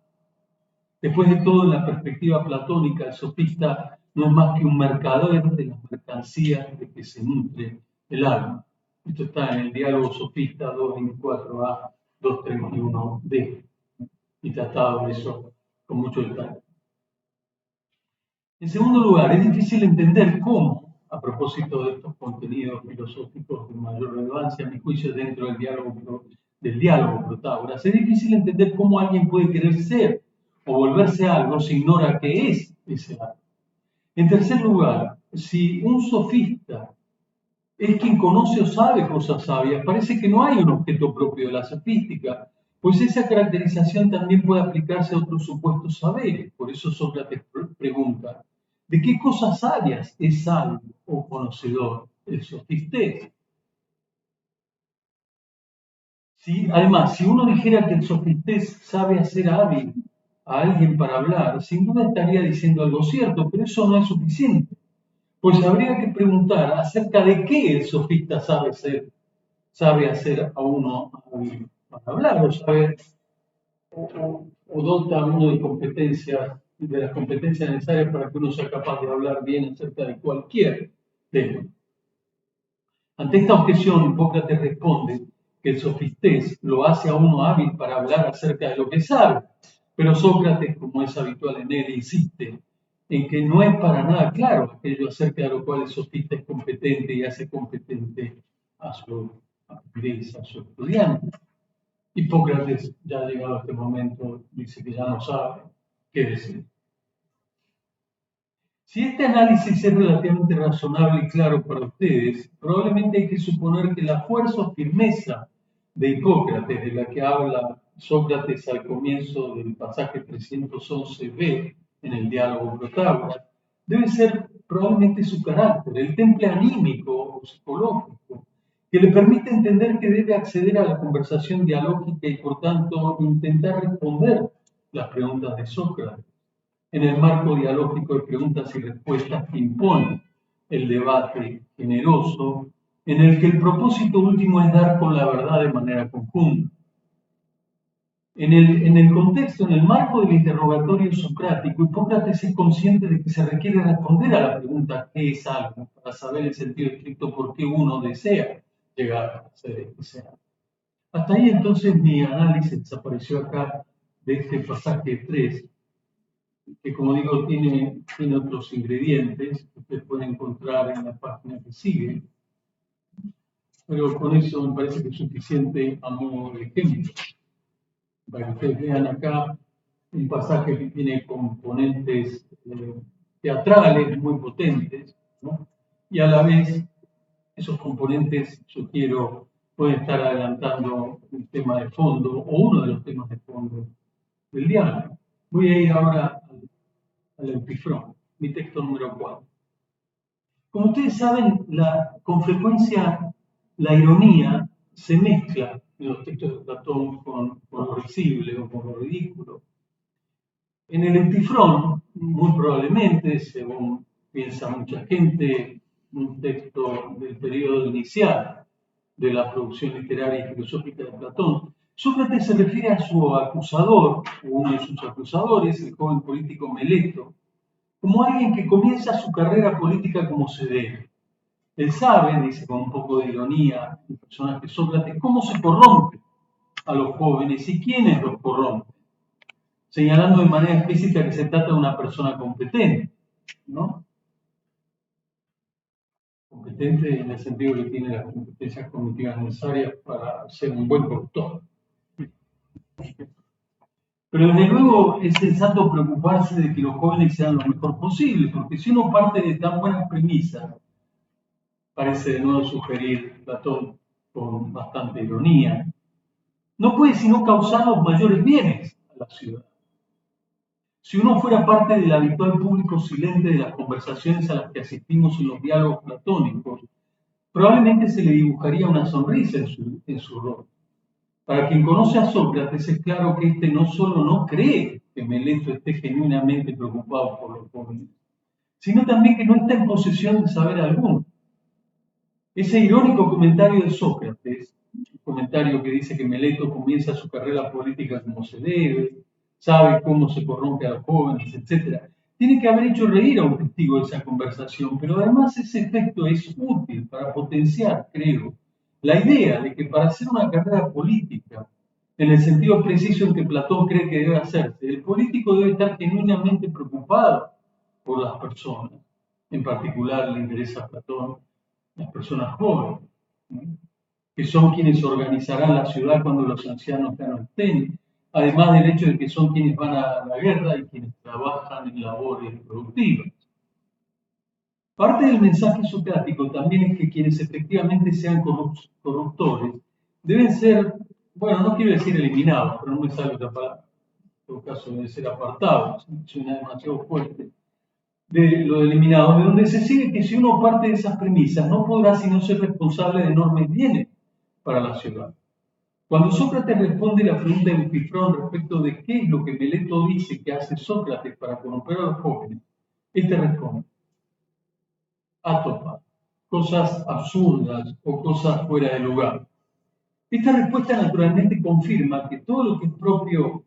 Después de todo, en la perspectiva platónica, el sofista no es más que un mercader de las mercancías de que se nutre el alma. Esto está en el diálogo sofista 224a 231d y tratado eso con mucho detalle. En segundo lugar, es difícil entender cómo, a propósito de estos contenidos filosóficos de mayor relevancia, a mi juicio, dentro del diálogo Protágoras, es difícil entender cómo alguien puede querer ser o volverse algo si ignora qué es ese algo. En tercer lugar, si un sofista es quien conoce o sabe cosas sabias, parece que no hay un objeto propio de la sofística, pues esa caracterización también puede aplicarse a otros supuestos saberes. Por eso Sócrates pregunta, ¿de qué cosas sabias es sabio o conocedor el sofistés? Además, si uno dijera que el sofistés sabe hacer hábil a alguien para hablar, sin duda estaría diciendo algo cierto, pero eso no es suficiente. Pues habría que preguntar acerca de qué el sofista sabe hacer a uno hábil para hablar, o dota a uno de las competencias necesarias para que uno sea capaz de hablar bien acerca de cualquier tema. Ante esta objeción, Hipócrates responde que el sofistés lo hace a uno hábil para hablar acerca de lo que sabe, pero Sócrates, como es habitual en él, insiste en que no es para nada claro aquello acerca de lo cual el sofista es competente y hace competente a su aprendiz, a su estudiante. Hipócrates, ya llegado a este momento, dice que ya no sabe qué decir. Si este análisis es relativamente razonable y claro para ustedes, probablemente hay que suponer que la fuerza o firmeza de Hipócrates, de la que habla Sócrates al comienzo del pasaje 311b en el diálogo Protágoras, debe ser probablemente su carácter, el temple anímico o psicológico, que le permite entender que debe acceder a la conversación dialógica y por tanto intentar responder las preguntas de Sócrates en el marco dialógico de preguntas y respuestas que impone el debate generoso, en el que el propósito último es dar con la verdad de manera conjunta. En el contexto, en el marco del interrogatorio socrático, Hipócrates es consciente de que se requiere responder a la pregunta ¿qué es algo? Para saber en sentido estricto por qué uno desea llegar a ser ese algo. Hasta ahí entonces mi análisis desapareció acá de este pasaje 3, que como digo tiene otros ingredientes que ustedes pueden encontrar en la página que sigue, pero con eso me parece que es suficiente a modo de ejemplo. Para que ustedes vean acá un pasaje que tiene componentes teatrales muy potentes, ¿no? Y a la vez esos componentes, sugiero, pueden estar adelantando el tema de fondo o uno de los temas de fondo del diálogo. Voy a ir ahora al Euthyfrón, mi texto número 4. Como ustedes saben, con frecuencia la ironía se mezcla en los textos de Platón con lo risible o con lo ridículo. En el Euthyfrón, muy probablemente, según piensa mucha gente, un texto del periodo inicial de la producción literaria y filosófica de Platón, Sócrates se refiere a su acusador, o uno de sus acusadores, el joven político Meleto, como alguien que comienza su carrera política como se debe. Él sabe, dice con un poco de ironía el personaje Sócrates, cómo se corrompe a los jóvenes y quiénes los corrompen, señalando de manera explícita que se trata de una persona competente, ¿no? Competente en el sentido que tiene las competencias cognitivas necesarias para ser un buen conductor. Pero desde luego es sensato preocuparse de que los jóvenes sean lo mejor posible, porque si uno parte de tan buenas premisas, parece de nuevo sugerir Platón con bastante ironía, no puede sino causar los mayores bienes a la ciudad. Si uno fuera parte del habitual público silente de las conversaciones a las que asistimos en los diálogos platónicos, probablemente se le dibujaría una sonrisa en su rostro. Para quien conoce a Sócrates es claro que éste no solo no cree que Meleto esté genuinamente preocupado por los jóvenes, sino también que no está en posesión de saber alguno. Ese irónico comentario de Sócrates, un comentario que dice que Meleto comienza su carrera política como se debe, sabe cómo se corrompe a los jóvenes, etc., tiene que haber hecho reír a un testigo de esa conversación, pero además ese efecto es útil para potenciar, creo, la idea de que para hacer una carrera política, en el sentido preciso en que Platón cree que debe hacerse, el político debe estar genuinamente preocupado por las personas. En particular le interesa a Platón las personas jóvenes, ¿no? Que son quienes organizarán la ciudad cuando los ancianos ya no estén, además del hecho de que son quienes van a la guerra y quienes trabajan en labores productivas. Parte del mensaje socrático también es que quienes efectivamente sean corruptores deben ser, bueno, no quiero decir eliminados, pero no me sale otra palabra, en todo caso deben ser apartados, suena demasiado fuerte, de lo eliminado, de donde se sigue que si uno parte de esas premisas no podrá sino ser responsable de enormes bienes para la ciudad. Cuando Sócrates responde la pregunta de Eutifrón respecto de qué es lo que Meleto dice que hace Sócrates para corromper a los jóvenes, este responde: átopa, cosas absurdas o cosas fuera de lugar. Esta respuesta naturalmente confirma que todo lo que es propio,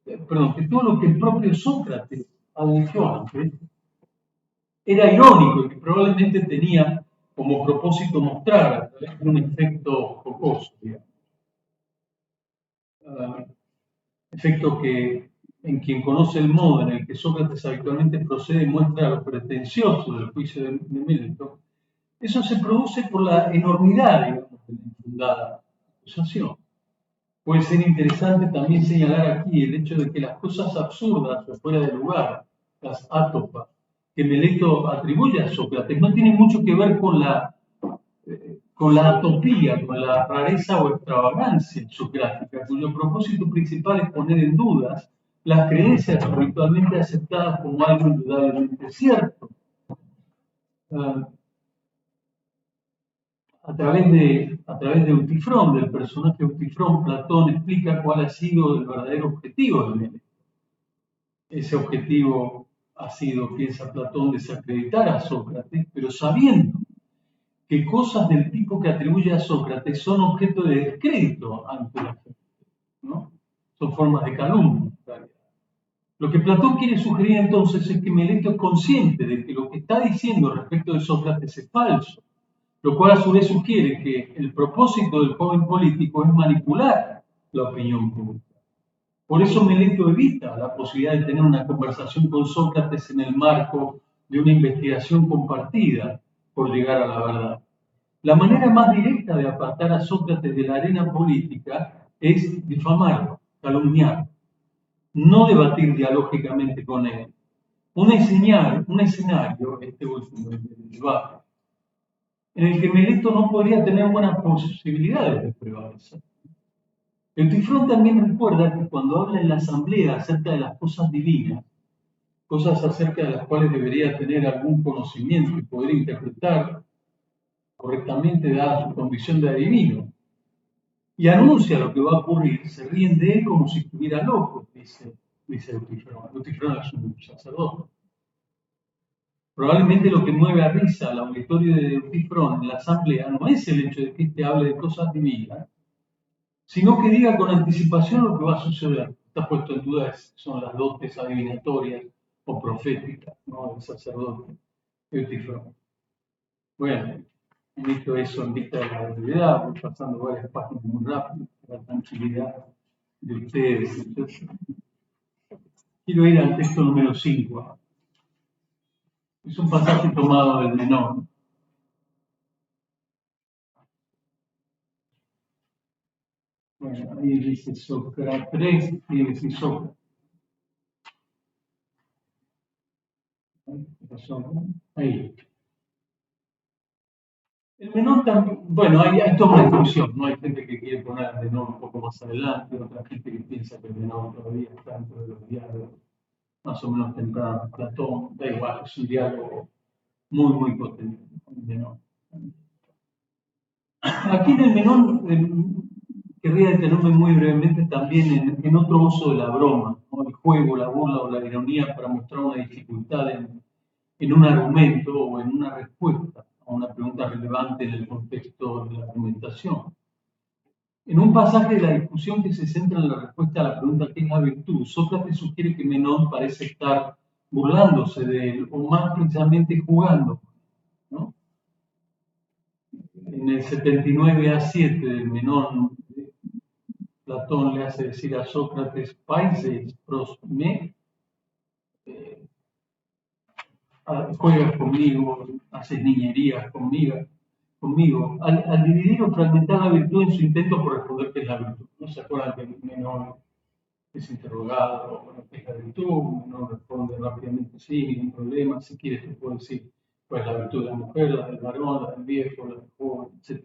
que todo lo que el propio Sócrates advirtió antes era irónico y que probablemente tenía como propósito mostrar a través de un efecto jocoso, digamos. Efecto que en quien conoce el modo en el que Sócrates habitualmente procede muestra lo pretencioso del juicio de Meleto. Eso se produce por la enormidad, digamos, de la infundada acusación. Puede ser interesante también señalar aquí el hecho de que las cosas absurdas o fuera de lugar, las átopas, que Meleto atribuye a Sócrates, no tienen mucho que ver con la atopía, con la rareza o extravagancia socrática, cuyo propósito principal es poner en dudas las creencias habitualmente aceptadas como algo indudablemente cierto. A través de Eutifrón, del personaje Eutifrón, Platón explica cuál ha sido el verdadero objetivo de Meleto. Ese objetivo ha sido, piensa Platón, desacreditar a Sócrates, pero sabiendo que cosas del tipo que atribuye a Sócrates son objeto de descrédito ante la gente, ¿no? Son formas de calumnia. Lo que Platón quiere sugerir entonces es que Meleto es consciente de que lo que está diciendo respecto de Sócrates es falso, lo cual a su vez sugiere que el propósito del joven político es manipular la opinión pública. Por eso Meleto evita la posibilidad de tener una conversación con Sócrates en el marco de una investigación compartida por llegar a la verdad. La manera más directa de apartar a Sócrates de la arena política es difamarlo, calumniarlo, no debatir dialógicamente con él. Un escenario, este último, el debate, en el que Meleto no podría tener buenas posibilidades de prevalecer. El Tifrón también recuerda que cuando habla en la asamblea acerca de las cosas divinas, cosas acerca de las cuales debería tener algún conocimiento y poder interpretar correctamente dada su condición de adivino, y anuncia lo que va a ocurrir, se ríen de él como si estuviera loco, dice Eutifrón. Eutifrón es un sacerdote. Probablemente lo que mueve a risa al auditorio de Eutifrón en la asamblea no es el hecho de que éste hable de cosas divinas, sino que diga con anticipación lo que va a suceder. Está puesto en duda son las dotes adivinatorias o proféticas, ¿no?, del sacerdote Eutifrón. Bueno, he visto eso en vista de la realidad, voy pasando varias páginas muy rápido, para la tranquilidad de ustedes. Entonces, quiero ir al texto número 5. Es un pasaje tomado del Menor. ahí dice Sócrates, tiene que decir Sócrates. Ahí. El menor también, bueno, hay toda una discusión, ¿no? Hay gente que quiere poner el menor un poco más adelante, otra gente que piensa que el menor todavía está dentro de los diálogos más o menos tempranos. Platón, da igual, es un diálogo muy, muy potente, el menor. Aquí en el menor querría detenerme muy brevemente también en otro uso de la broma, ¿no? El juego, la burla o la ironía para mostrar una dificultad en un argumento o en una respuesta a una pregunta relevante en el contexto de la argumentación. En un pasaje de la discusión que se centra en la respuesta a la pregunta ¿qué es la virtud? Sócrates sugiere que Menón parece estar burlándose de él o más precisamente jugando, ¿no? En el 79 a 7 del Menón, Platón le hace decir a Sócrates, Paises pros me, eh, juegas conmigo, haces niñerías conmigo. Al dividir o fragmentar la virtud en su intento por responder qué es la virtud. ¿No se acuerdan que el Menón es interrogado, bueno, qué es la virtud? No responde rápidamente, sí, ningún problema, si quieres te puedo decir cuál es la virtud de la mujer, la del varón, la del viejo, la del joven, etc.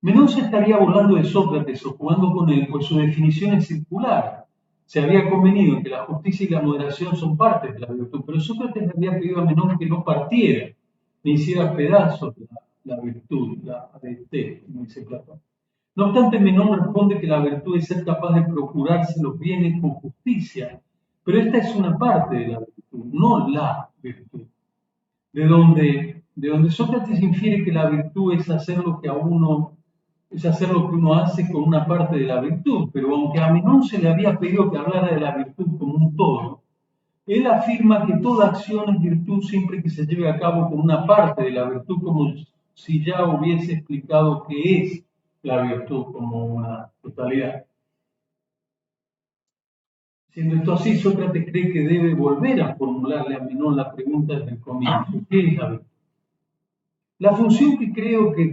Menón se estaría burlando de Sócrates o jugando con él, pues su definición es circular. Se había convenido en que la justicia y la moderación son partes de la virtud, pero Sócrates le había pedido a Menón que no partiera, ni hiciera pedazos la virtud, la ADT, como dice Platón. No obstante, Menón responde que la virtud es ser capaz de procurarse los bienes con justicia, pero esta es una parte de la virtud, no la virtud. De donde Sócrates infiere que la virtud es hacer lo que uno hace con una parte de la virtud, pero aunque a Menón se le había pedido que hablara de la virtud como un todo, él afirma que toda acción es virtud siempre que se lleve a cabo con una parte de la virtud, como si ya hubiese explicado qué es la virtud como una totalidad. Siendo esto así, Sócrates cree que debe volver a formularle a Menón la pregunta desde el comienzo: ¿qué es la virtud? La función que creo que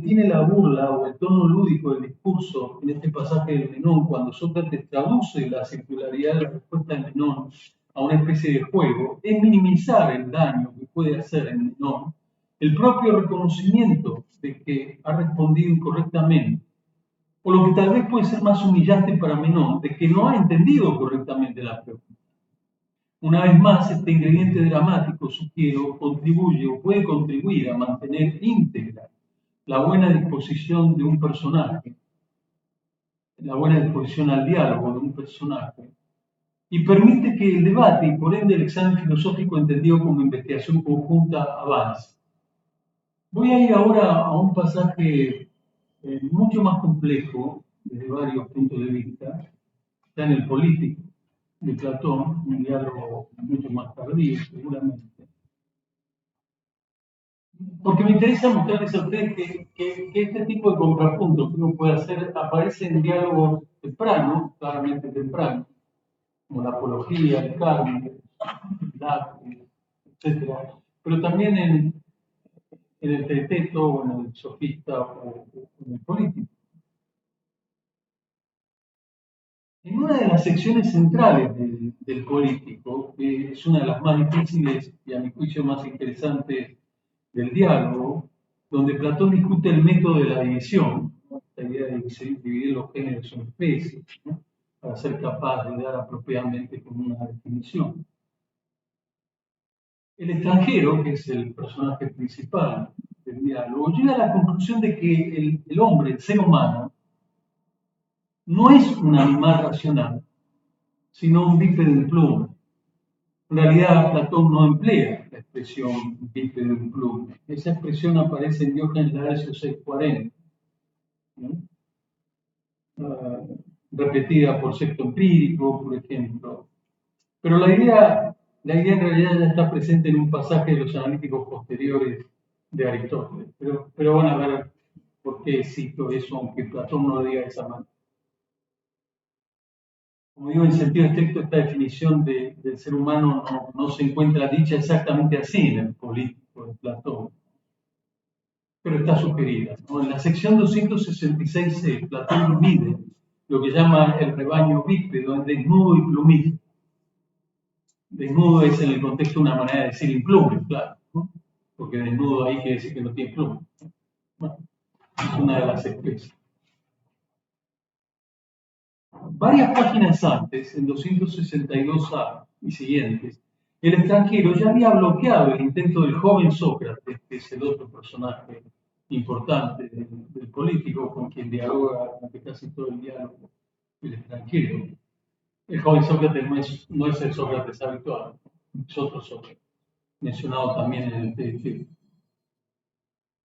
tiene la burla o el tono lúdico del discurso en este pasaje de Menón, cuando Sócrates traduce la circularidad de la respuesta de Menón a una especie de juego, es minimizar el daño que puede hacer en Menón el propio reconocimiento de que ha respondido incorrectamente, o lo que tal vez puede ser más humillante para Menón, de que no ha entendido correctamente la pregunta. Una vez más, este ingrediente dramático, sugiero, contribuye o puede contribuir a mantener íntegra la buena disposición de un personaje, la buena disposición al diálogo de un personaje, y permite que el debate y por ende el examen filosófico entendido como investigación conjunta avance. Voy a ir ahora a un pasaje mucho más complejo desde varios puntos de vista, está en el Político de Platón, un diálogo mucho más tardío seguramente. Porque me interesa mostrarles a ustedes que este tipo de contrapuntos que uno puede hacer aparece en diálogos tempranos, claramente tempranos, como la apología, el Carmen, el etc. Pero también en el teteto, o en el sofista, o en el político. En una de las secciones centrales del político, que es una de las más difíciles y a mi juicio más interesantes del diálogo, donde Platón discute el método de la división, ¿no? La idea de dividir los géneros en especies, ¿no? Para ser capaz de dar apropiadamente como una definición. El extranjero, que es el personaje principal del diálogo, llega a la conclusión de que el hombre, el ser humano, no es un animal racional, sino un bípedo plume. En realidad, Platón no emplea la expresión bípedo plume. Esa expresión aparece en Diógenes Laercio 640, ¿no? Repetida por Sexto Empírico, por ejemplo. Pero la idea en realidad ya está presente en un pasaje de los analíticos posteriores de Aristóteles. Pero van a ver por qué cito eso, aunque Platón no lo diga de esa manera. Como digo, en sentido estricto, esta definición del ser humano no se encuentra dicha exactamente así en el político de Platón. pero está sugerida, ¿no? En la sección 266c, Platón divide lo que llama el rebaño bípedo en desnudo y plumífero. Desnudo es en el contexto una manera de decir implume, claro, ¿no? Porque desnudo ahí quiere decir que no tiene pluma. Bueno, es una de las especies. Varias páginas antes, en 262a y siguientes, el extranjero ya había bloqueado el intento del joven Sócrates, que es el otro personaje importante del político con quien dialoga durante casi todo el diálogo el extranjero. El joven Sócrates no es el Sócrates habitual, es otro Sócrates, mencionado también en el TF.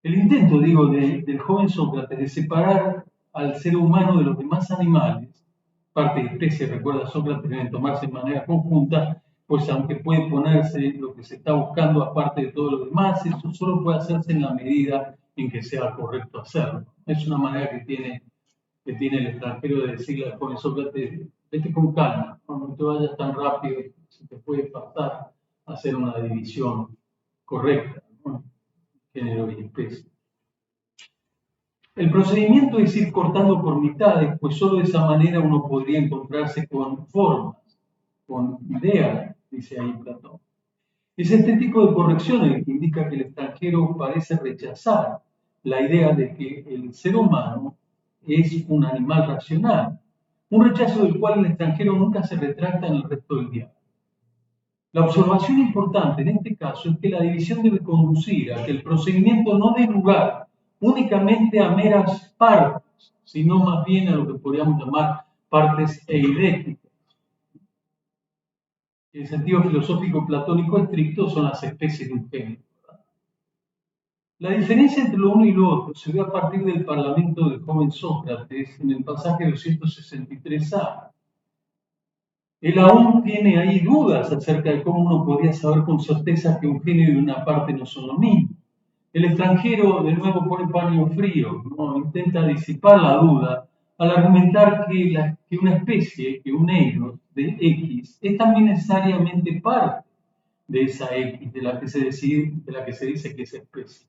El intento, digo, del joven Sócrates de separar al ser humano de los demás animales, parte de especie, recuerda Sócrates, deben tomarse de manera conjunta, pues aunque puede ponerse lo que se está buscando aparte de todo lo demás, eso solo puede hacerse en la medida en que sea correcto hacerlo. Es una manera que tiene el extranjero de decirle al joven Sócrates, vete con calma, no te vayas tan rápido, se te puede pasar a hacer una división correcta, ¿no? Género y especie. El procedimiento es ir cortando por mitades, pues solo de esa manera uno podría encontrarse con formas, con ideas, dice ahí Platón. Es este tipo de corrección el que indica que el extranjero parece rechazar la idea de que el ser humano es un animal racional, un rechazo del cual el extranjero nunca se retracta en el resto del diálogo. La observación importante en este caso es que la división debe conducir a que el procedimiento no dé lugar únicamente a meras partes, sino más bien a lo que podríamos llamar partes eidéticas. En el sentido filosófico platónico estricto son las especies de un género. La diferencia entre lo uno y lo otro se ve a partir del parlamento del joven Sócrates en el pasaje 263a. Él aún tiene ahí dudas acerca de cómo uno podría saber con certeza que un género y una parte no son lo mismo. El extranjero de nuevo pone paño frío, ¿no? Intenta disipar la duda al argumentar que una especie, que un negro de X, es también necesariamente parte de esa X, de la que se dice que es especie.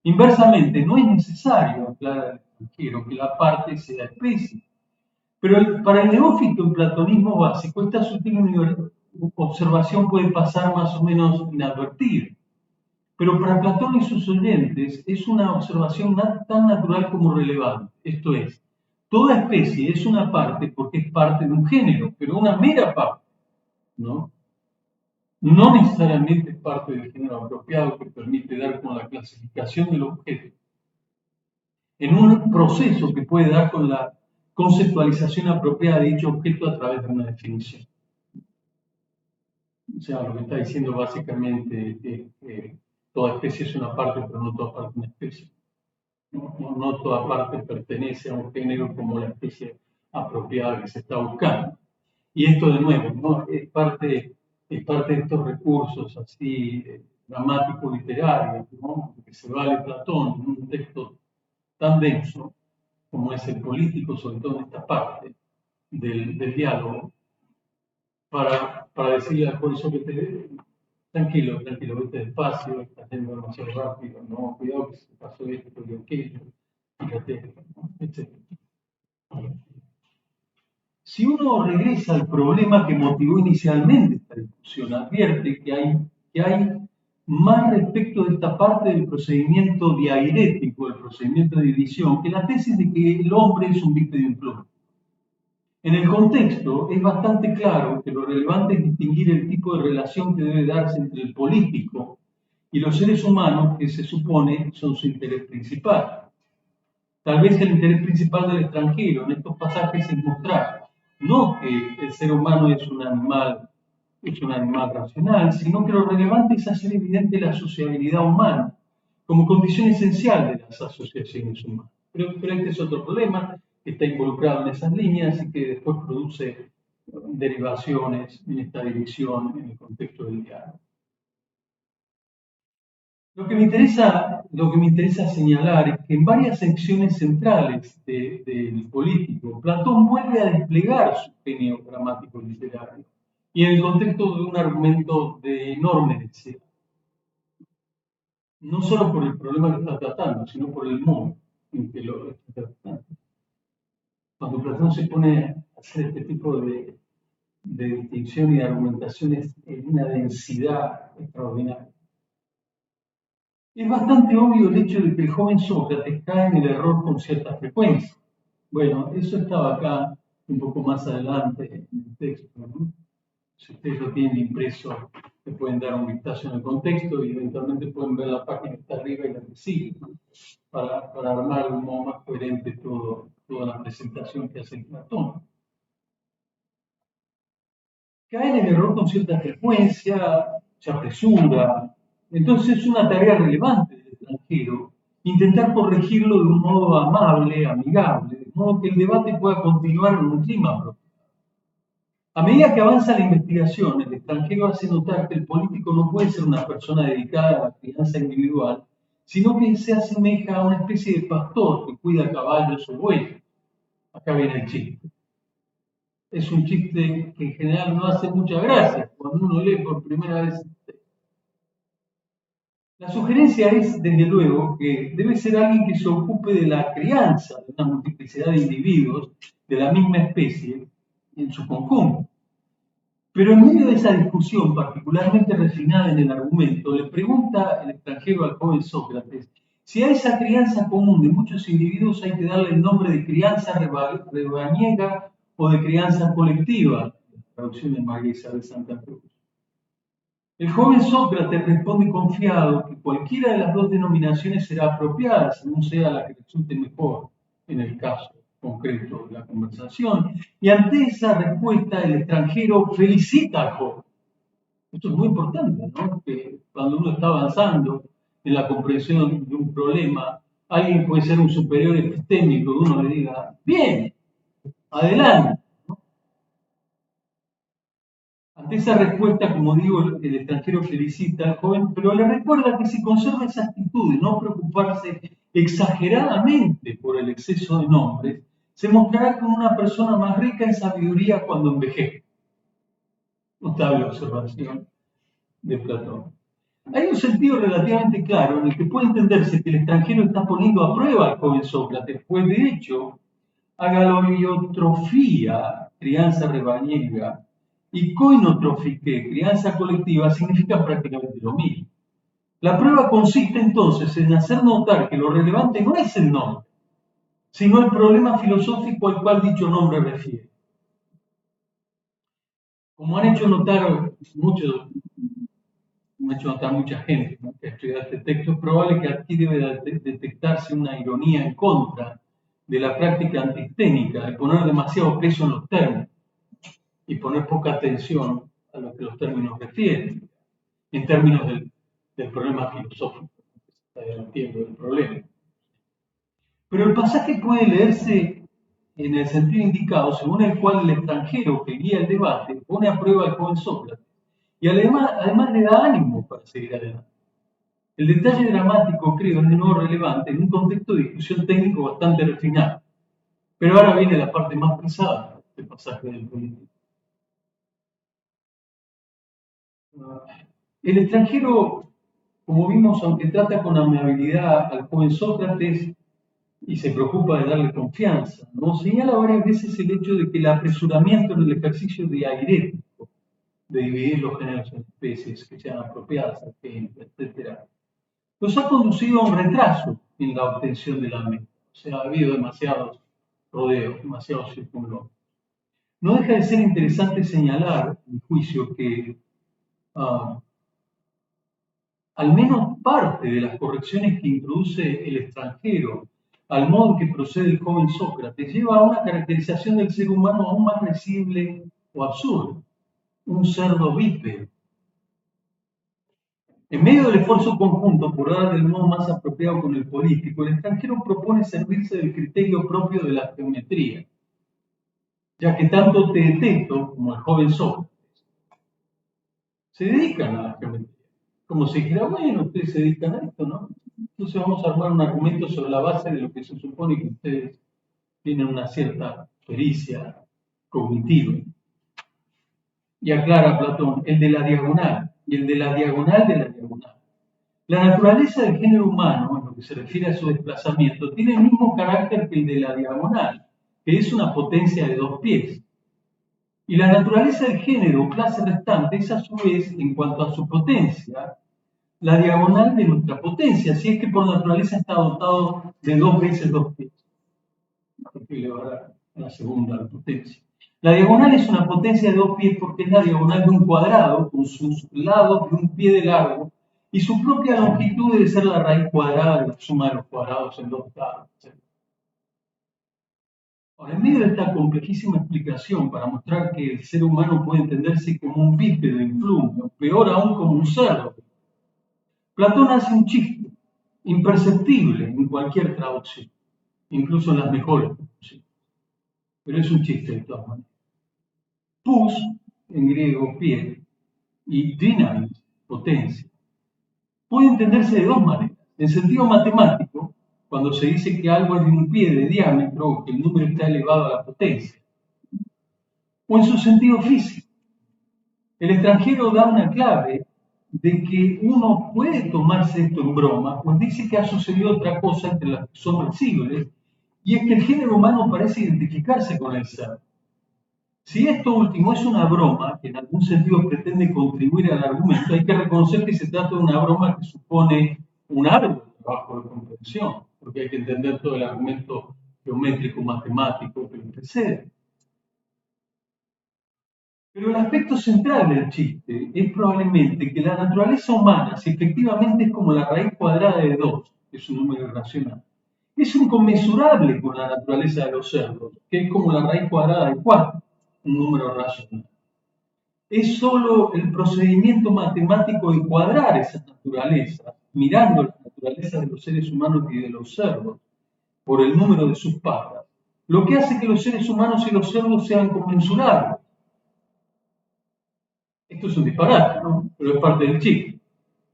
Inversamente, no es necesario, aclarar al extranjero, que la parte sea especie. Pero para el neófito en platonismo básico, esta sutil observación puede pasar más o menos inadvertida. Pero para Platón y sus oyentes es una observación tan natural como relevante. Esto es, toda especie es una parte porque es parte de un género, pero una mera parte, ¿no? No necesariamente es parte del género apropiado que permite dar con la clasificación del objeto en un proceso que puede dar con la conceptualización apropiada de dicho objeto a través de una definición. O sea, lo que está diciendo básicamente es que toda especie es una parte, pero no toda parte es una especie. No toda parte pertenece a un género como la especie apropiada que se está buscando. Y esto de nuevo, ¿no? es parte de estos recursos así dramáticos literarios, ¿no? Que se vale Platón en un texto tan denso como es el político, sobre todo en esta parte del diálogo, para decirle al profesor que tranquilo, vete despacio, estás yendo demasiado rápido, no, cuidado que se pasó esto y aquello, fíjate, etc. Si uno regresa al problema que motivó inicialmente esta discusión, advierte que hay más respecto de esta parte del procedimiento diairético, el procedimiento de división, que la tesis de que el hombre es un bípedo implórico. En el contexto es bastante claro que lo relevante es distinguir el tipo de relación que debe darse entre el político y los seres humanos que se supone son su interés principal. Tal vez el interés principal del extranjero en estos pasajes es mostrar no que el ser humano es un animal racional, sino que lo relevante es hacer evidente la sociabilidad humana como condición esencial de las asociaciones humanas. Pero este es otro problema que está involucrado en esas líneas y que después produce derivaciones en esta división en el contexto del diálogo. Lo que me interesa señalar es que en varias secciones centrales del político, Platón vuelve a desplegar su genio dramático literario y en el contexto de un argumento de enorme densidad. no solo por el problema que está tratando, sino por el modo en que lo está tratando. Cuando Platón se pone a hacer este tipo de distinción y de argumentaciones en una densidad extraordinaria. Es bastante obvio el hecho de que el joven Sócrates cae en el error con cierta frecuencia. Bueno, eso estaba acá un poco más adelante en el texto, ¿no? Si ustedes lo tienen impreso, le pueden dar un vistazo en el contexto y eventualmente pueden ver la página que está arriba y la que sigue, ¿no? Para armar de un modo más coherente toda la presentación que hace Platón. Cae en el error con cierta frecuencia, se apresura. Entonces es una tarea relevante del extranjero intentar corregirlo de un modo amable, amigable, de modo que el debate pueda continuar en un clima propio. A medida que avanza la investigación, el extranjero hace notar que el político no puede ser una persona dedicada a la crianza individual, sino que se asemeja a una especie de pastor que cuida caballos o bueyes. Acá viene el chiste. Es un chiste que en general no hace mucha gracia cuando uno lee por primera vez. La sugerencia es, desde luego, que debe ser alguien que se ocupe de la crianza de una multiplicidad de individuos de la misma especie en su conjunto. Pero en medio de esa discusión particularmente refinada en el argumento, le pregunta el extranjero al joven Sócrates si a esa crianza común de muchos individuos hay que darle el nombre de crianza rebañega o de crianza colectiva, la traducción de María Isabel Santa Cruz. El joven Sócrates responde confiado que cualquiera de las dos denominaciones será apropiada, según sea la que resulte mejor en el caso concreto de la conversación. Y ante esa respuesta, el extranjero felicita al joven. Esto es muy importante, ¿no? Que cuando uno está avanzando en la comprensión de un problema, alguien puede ser un superior epistémico, uno le diga, bien, adelante. Ante esa respuesta, como digo, el extranjero felicita al joven, pero le recuerda que si conserva esa actitud de no preocuparse exageradamente por el exceso de nombres, se mostrará como una persona más rica en sabiduría cuando envejezca. Notable observación de Platón. Hay un sentido relativamente claro en el que puede entenderse que el extranjero está poniendo a prueba al joven Sócrates, pues de hecho, agaloiotrofía, crianza rebañega, y coinotrofique, crianza colectiva, significan prácticamente lo mismo. La prueba consiste entonces en hacer notar que lo relevante no es el nombre, sino el problema filosófico al cual dicho nombre refiere. Como han hecho notar muchos, me ha hecho notar mucha gente, ¿no?, que ha estudiado este texto, es probable que aquí debe detectarse una ironía en contra de la práctica antisténica, de poner demasiado peso en los términos y poner poca atención a lo que los términos refieren, en términos del problema filosófico que se está debatiendo del problema. Pero el pasaje puede leerse en el sentido indicado, según el cual el extranjero que guía el debate pone a prueba al joven Sócrates y además le da ánimo para seguir adelante. El detalle dramático, creo, es de nuevo relevante en un contexto de discusión técnico bastante refinado. Pero ahora viene la parte más pesada del pasaje del político. El extranjero, como vimos, aunque trata con amabilidad al joven Sócrates y se preocupa de darle confianza, ¿no?, señala varias veces el hecho de que el apresuramiento en el ejercicio dialéctico, de dividir los géneros en especies que sean apropiadas al género, etc., nos ha conducido a un retraso en la obtención de la meta. O sea, ha habido demasiados rodeos, demasiados circunloquios. No deja de ser interesante señalar, en mi juicio, que al menos parte de las correcciones que introduce el extranjero al modo en que procede el joven Sócrates lleva a una caracterización del ser humano aún más risible o absurdo, un cerdo bípedo. En medio del esfuerzo conjunto por dar el modo más apropiado con el político, el extranjero propone servirse del criterio propio de la geometría, ya que tanto Teeteto como el joven Sócrates se dedican a la geometría. Como si dijera, bueno, ustedes se dedican a esto, ¿no? Entonces vamos a armar un argumento sobre la base de lo que se supone que ustedes tienen una cierta pericia cognitiva. Y aclara Platón, el de la diagonal, y el de la diagonal de la diagonal. La naturaleza del género humano, en lo que se refiere a su desplazamiento, tiene el mismo carácter que el de la diagonal, que es una potencia de 2 pies. Y la naturaleza del género clase restante es a su vez, en cuanto a su potencia, la diagonal de nuestra potencia, si es que por naturaleza está dotado de 2 veces 2 pies, porque le va a dar la segunda potencia. La diagonal es una potencia de 2 pies porque es la diagonal de un cuadrado con sus lados de un pie de largo y su propia longitud debe ser la raíz cuadrada de la suma de los cuadrados en 2 lados. Ahora, en medio de esta complejísima explicación para mostrar que el ser humano puede entenderse como un bípedo influjo, peor aún como un cerdo, Platón hace un chiste imperceptible en cualquier traducción, incluso en las mejores traducciones, pero es un chiste de todas maneras. Pus, en griego pie, y dynamis, potencia, puede entenderse de dos maneras. En sentido matemático, cuando se dice que algo es de un pie de diámetro o que el número está elevado a la potencia, o en su sentido físico. El extranjero da una clave de que uno puede tomarse esto en broma, pues dice que ha sucedido otra cosa entre las que son flexibles, y es que el género humano parece identificarse con el ser. Si esto último es una broma, que en algún sentido pretende contribuir al argumento, hay que reconocer que se trata de una broma que supone un árbol de trabajo de comprensión, porque hay que entender todo el argumento geométrico, matemático que lo precede. Pero el aspecto central del chiste es probablemente que la naturaleza humana, si efectivamente es como la raíz cuadrada de 2, que es un número irracional, es inconmensurable con la naturaleza de los cerdos, que es como la raíz cuadrada de 4, un número racional. Es solo el procedimiento matemático de cuadrar esas naturalezas, mirando la naturaleza de los seres humanos y de los cerdos, por el número de sus patas, lo que hace que los seres humanos y los cerdos sean conmensurables. Esto es un disparate, ¿no? Pero es parte del chiste.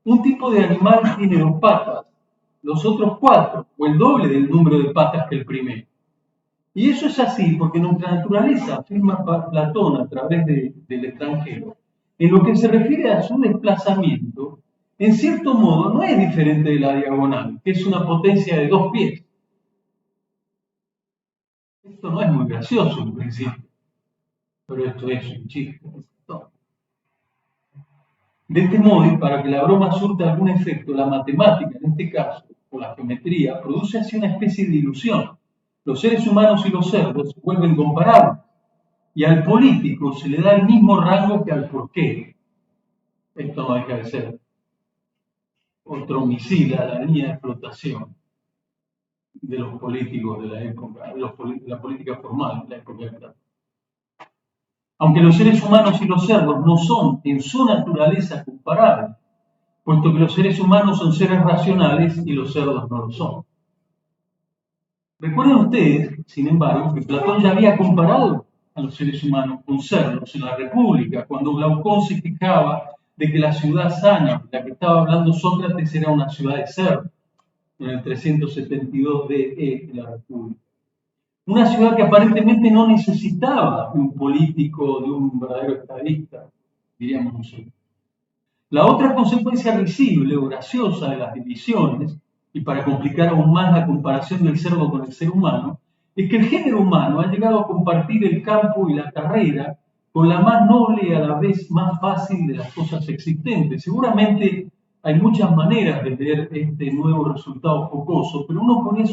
Un tipo de animal tiene 2 patas, los otros 4, o el doble del número de patas que el primero. Y eso es así porque nuestra naturaleza, afirma Platón a través del extranjero, en lo que se refiere a su desplazamiento, en cierto modo no es diferente de la diagonal, que es una potencia de 2 pies. Esto no es muy gracioso en principio, pero esto es un chiste. De este modo, y para que la broma surta algún efecto, la matemática, en este caso, o la geometría, produce así una especie de ilusión. Los seres humanos y los cerdos se vuelven comparables, y al político se le da el mismo rango que al porqué. Esto no deja de ser otro misil a la línea de flotación de los políticos de la época, de la política formal de la época de Platón. Aunque los seres humanos y los cerdos no son en su naturaleza comparables, puesto que los seres humanos son seres racionales y los cerdos no lo son. Recuerden ustedes, sin embargo, que Platón ya había comparado a los seres humanos con cerdos en la República, cuando Glaucón se quejaba de que la ciudad sana, de la que estaba hablando Sócrates, era una ciudad de cerdos, en el 372 DE de la República. Una ciudad que aparentemente no necesitaba de un político, de un verdadero estadista, diríamos nosotros. La otra consecuencia risible o graciosa de las divisiones, y para complicar aún más la comparación del cerdo con el ser humano, es que el género humano ha llegado a compartir el campo y la carrera con la más noble y a la vez más fácil de las cosas existentes. Seguramente hay muchas maneras de ver este nuevo resultado jocoso, pero uno podría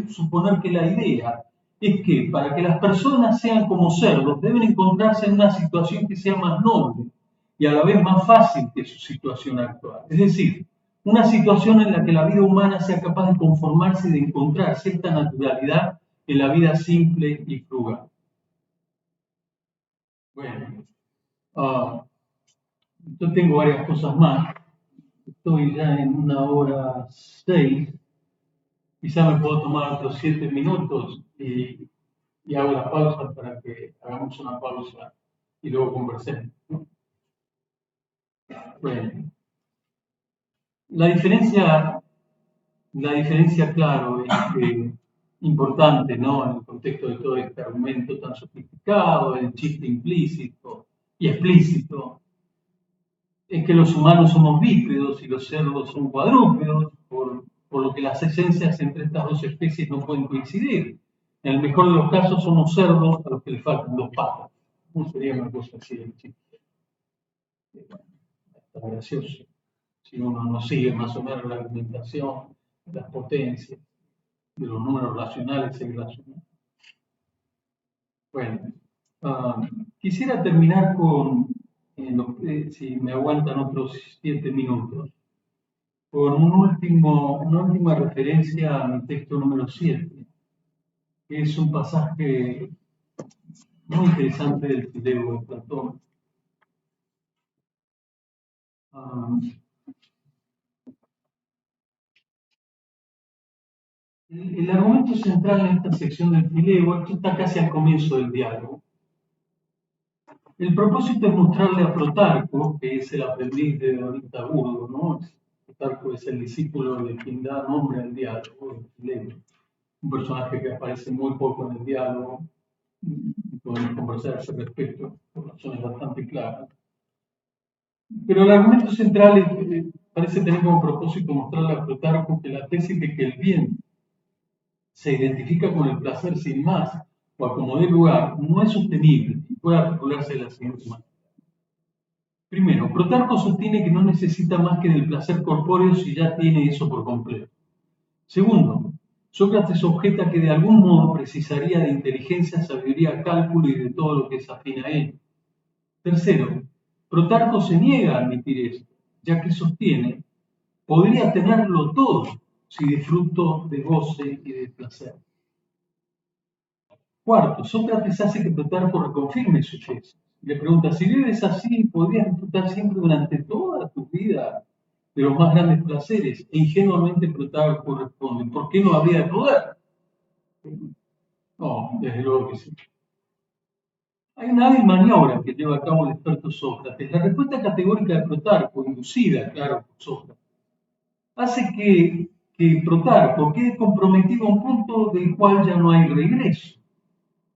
suponer que la idea es que para que las personas sean como cerdos deben encontrarse en una situación que sea más noble y a la vez más fácil que su situación actual. Es decir, una situación en la que la vida humana sea capaz de conformarse y de encontrar cierta naturalidad en la vida simple y frugal. Bueno, yo tengo varias cosas más. Estoy ya en 1:06. Quizá me puedo tomar otros 7 minutos y hago la pausa para que hagamos una pausa y luego conversemos, ¿no? Bueno, la diferencia, claro, importante, ¿no? En el contexto de todo este argumento tan sofisticado, el chiste implícito y explícito, es que los humanos somos bípedos y los cerdos son cuadrúpedos, por lo que las esencias entre estas dos especies no pueden coincidir. En el mejor de los casos somos cerdos a los que les faltan dos patas. ¿Cómo sería una cosa así de chiste? Bueno, está gracioso. Si uno no sigue más o menos la argumentación, las potencias, de los números racionales e irracionales. Bueno, quisiera terminar con, si me aguantan otros 7 minutos, con una última referencia a mi texto número 7, que es un pasaje muy interesante del Fileo de Platón. El argumento central en esta sección del Fileo, esto está casi al comienzo del diálogo. El propósito es mostrarle a Plutarco, que es el aprendiz de Anaxágoras, ¿no? Plutarco es el discípulo de quien da nombre al diálogo, el Fileo. Un personaje que aparece muy poco en el diálogo, podemos conversar a ese respecto por razones bastante claras. Pero el argumento central parece tener como propósito mostrarle a Plutarco que la tesis de que el bien se identifica con el placer sin más, o a como dé lugar, no es sostenible y puede articularse de la siguiente manera. Primero, Plutarco sostiene que no necesita más que del placer corpóreo si ya tiene eso por completo. Segundo, Sócrates objeta que de algún modo precisaría de inteligencia, sabiduría, cálculo y de todo lo que es afín a él. Tercero, Plutarco se niega a admitir esto, ya que sostiene, podría tenerlo todo si disfruto de goce y de placer. Cuarto, Sócrates hace que Plutarco reconfirme su tesis. Le pregunta, si vives así, podrías disfrutar siempre durante toda tu vida de los más grandes placeres. E ingenuamente Plutarco responde, ¿por qué no habría de poder? No, desde luego que sí. Hay una hábil maniobra que lleva a cabo el experto Sócrates. La respuesta categórica de Plutarco, inducida, claro, por Sócrates, hace que Plutarco quede comprometido a un punto del cual ya no hay regreso.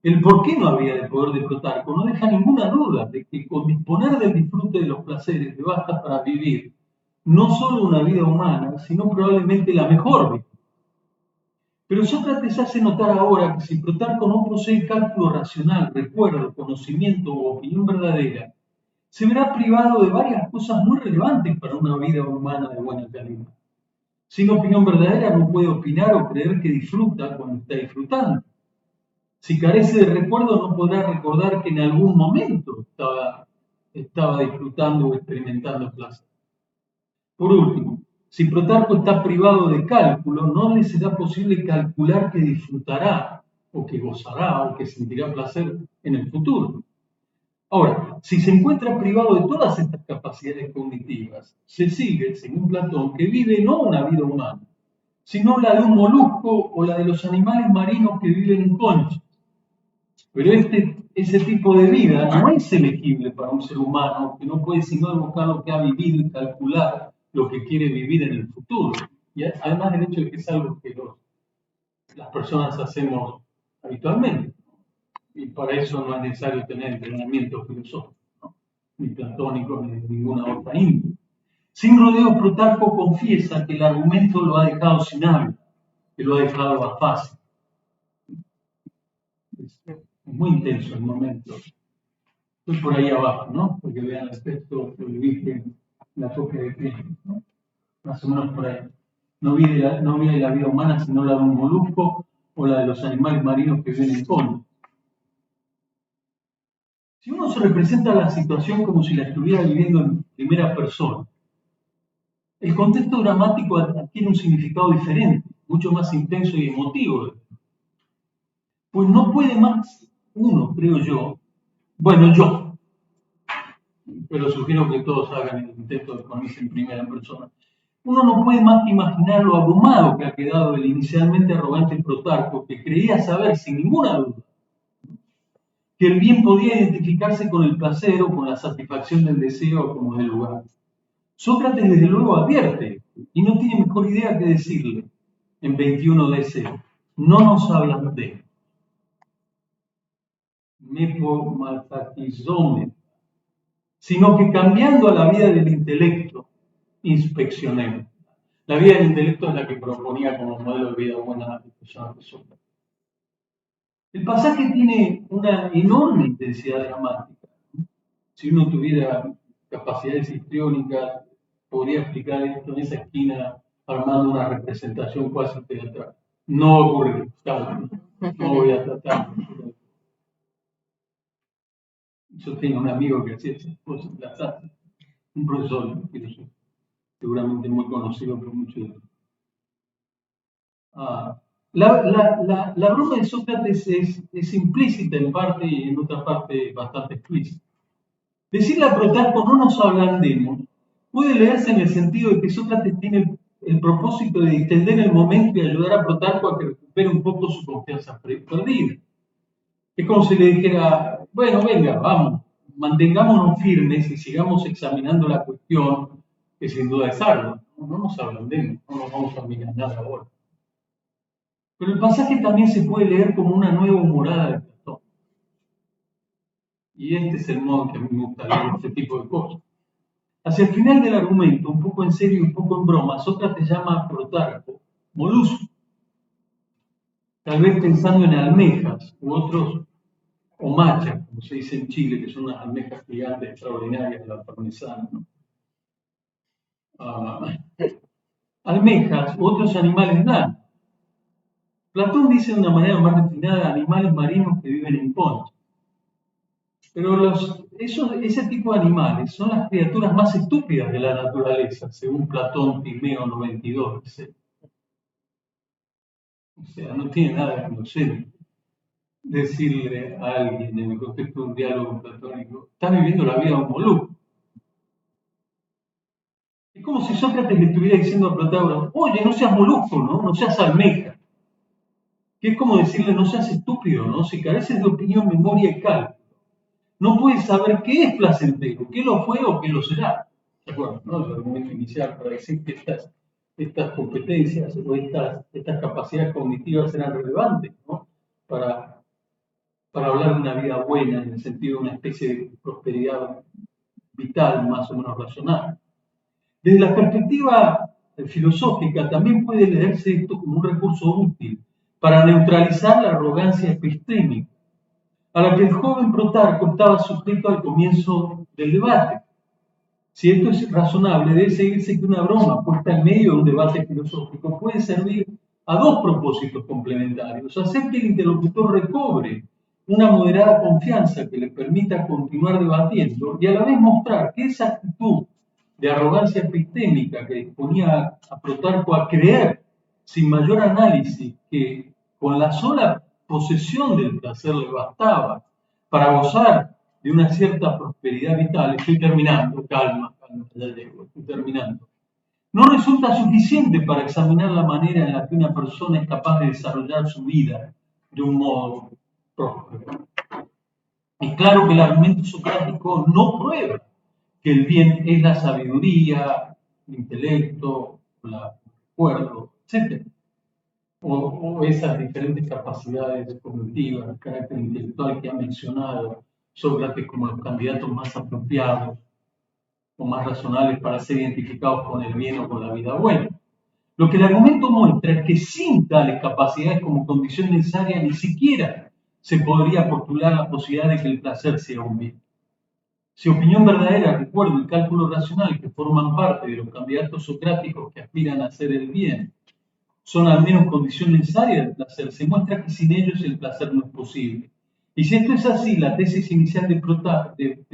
El por qué no había de poder de Plutarco no deja ninguna duda de que con disponer del disfrute de los placeres le basta para vivir no solo una vida humana, sino probablemente la mejor vida. Pero Sócrates hace notar ahora que si Plutarco no posee cálculo racional, recuerdo, conocimiento o opinión verdadera, se verá privado de varias cosas muy relevantes para una vida humana de buena calidad. Sin opinión verdadera no puede opinar o creer que disfruta cuando está disfrutando. Si carece de recuerdo, no podrá recordar que en algún momento estaba disfrutando o experimentando placer. Por último, si Plutarco está privado de cálculo, no le será posible calcular que disfrutará, o que gozará, o que sentirá placer en el futuro. Ahora, si se encuentra privado de todas estas capacidades cognitivas, se sigue, según Platón, que vive no una vida humana, sino la de un molusco o la de los animales marinos que viven en conchas. Pero ese tipo de vida no es elegible para un ser humano que no puede sino evocar lo que ha vivido y calcular lo que quiere vivir en el futuro. Y además del hecho de que es algo que las personas hacemos habitualmente. Y para eso no es necesario tener entrenamiento filosófico, ¿no? Ni platónico, ni de ninguna otra índole. Sin rodeo, Plutarco confiesa que el argumento lo ha dejado sin habla, que lo ha dejado a fácil. Es muy intenso el momento. Estoy por ahí abajo, ¿no? Porque vean el texto que le dije, la copia de Cristo, ¿no? Más o menos por ahí. No vive la vida humana sino la de un molusco o la de los animales marinos que viven en fondo. Si uno se representa la situación como si la estuviera viviendo en primera persona, el contexto dramático adquiere un significado diferente, mucho más intenso y emotivo. Pues no puede más uno, creo yo, bueno, yo, pero sugiero que todos hagan el intento de ponerse en primera persona. Uno no puede más que imaginar lo abrumado que ha quedado el inicialmente arrogante Plutarco, que creía saber sin ninguna duda que el bien podía identificarse con el placer o con la satisfacción del deseo como del lugar. Sócrates desde luego advierte, y no tiene mejor idea que decirle en 21 DC, no nos hablan de mepo malfatizome, sino que cambiando a la vida del intelecto, inspeccionemos. La vida del intelecto es la que proponía como modelo de vida buena el personaje Sócrates. El pasaje tiene una enorme intensidad dramática. Si uno tuviera capacidades histriónicas, podría explicar esto en esa esquina armando una representación cuasi teatral. No ocurre, claro, no voy a tratar. Yo tengo un amigo que hacía esas cosas, las hace, un profesor de filosofía, seguramente muy conocido por muchos. La broma de Sócrates es implícita en parte y en otra parte bastante explícita. Decirle a Protarco no nos ablandemos puede leerse en el sentido de que Sócrates tiene el propósito de distender el momento y ayudar a Protarco a que recupere un poco su confianza perdida. Es como si le dijera, bueno, venga, vamos, mantengámonos firmes y sigamos examinando la cuestión, que sin duda es algo. No nos ablandemos, no nos vamos a mirar nada ahora. Pero el pasaje también se puede leer como una nueva humorada de Platón. Y este es el modo que a mí me gusta leer este tipo de cosas. Hacia el final del argumento, un poco en serio y un poco en broma, Sócrates llama a Protarco molusco, tal vez pensando en almejas u otros, o machas, como se dice en Chile, que son unas almejas gigantes extraordinarias de la parmesana, ¿no? Almejas u otros animales blancos. Platón dice de una manera más refinada animales marinos que viven en conchas. Pero ese tipo de animales son las criaturas más estúpidas de la naturaleza, según Platón, Timeo 92, dice. O sea, no tiene nada de inocente decirle a alguien en el contexto de un diálogo platónico, estás viviendo la vida de un molusco. Es como si Sócrates le estuviera diciendo a Protágoras, oye, no seas molusco, ¿no? No seas almeja. Que es como decirle, no seas estúpido, ¿no? Si careces de opinión, memoria y cálculo, no puedes saber qué es placentero, qué lo fue o qué lo será. ¿De acuerdo? ¿No? El argumento inicial para decir que estas competencias o estas capacidades cognitivas eran relevantes, ¿no? Para hablar de una vida buena en el sentido de una especie de prosperidad vital más o menos racional. Desde la perspectiva filosófica también puede leerse esto como un recurso útil para neutralizar la arrogancia epistémica a la que el joven Protarco estaba sujeto al comienzo del debate. Si esto es razonable, debe seguirse que una broma puesta en medio de un debate filosófico puede servir a dos propósitos complementarios: hacer que el interlocutor recobre una moderada confianza que le permita continuar debatiendo y a la vez mostrar que esa actitud de arrogancia epistémica que disponía a Protarco a creer sin mayor análisis que con la sola posesión del placer le bastaba para gozar de una cierta prosperidad vital. Estoy terminando, calma, ya llego, estoy terminando. No resulta suficiente para examinar la manera en la que una persona es capaz de desarrollar su vida de un modo próspero. Es claro que el argumento socrático no prueba que el bien es la sabiduría, el intelecto, el recuerdo, etc. O esas diferentes capacidades cognitivas, el carácter intelectual que ha mencionado Sócrates como los candidatos más apropiados o más razonables para ser identificados con el bien o con la vida buena. Lo que el argumento muestra es que sin tales capacidades como condición necesaria ni siquiera se podría postular la posibilidad de que el placer sea un bien. Si opinión verdadera, recuerdo y cálculo racional que forman parte de los candidatos socráticos que aspiran a hacer el bien son al menos condición necesaria del placer, se muestra que sin ellos el placer no es posible. Y si esto es así, la tesis inicial de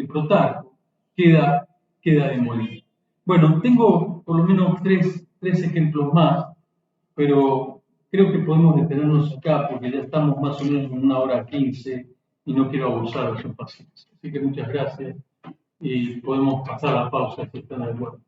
Protarco queda demolida. Bueno, tengo por lo menos tres ejemplos más, pero creo que podemos detenernos acá porque ya estamos más o menos en 1 hora 15 y no quiero abusar de su paciencia. Así que muchas gracias y podemos pasar a la pausa si están de acuerdo.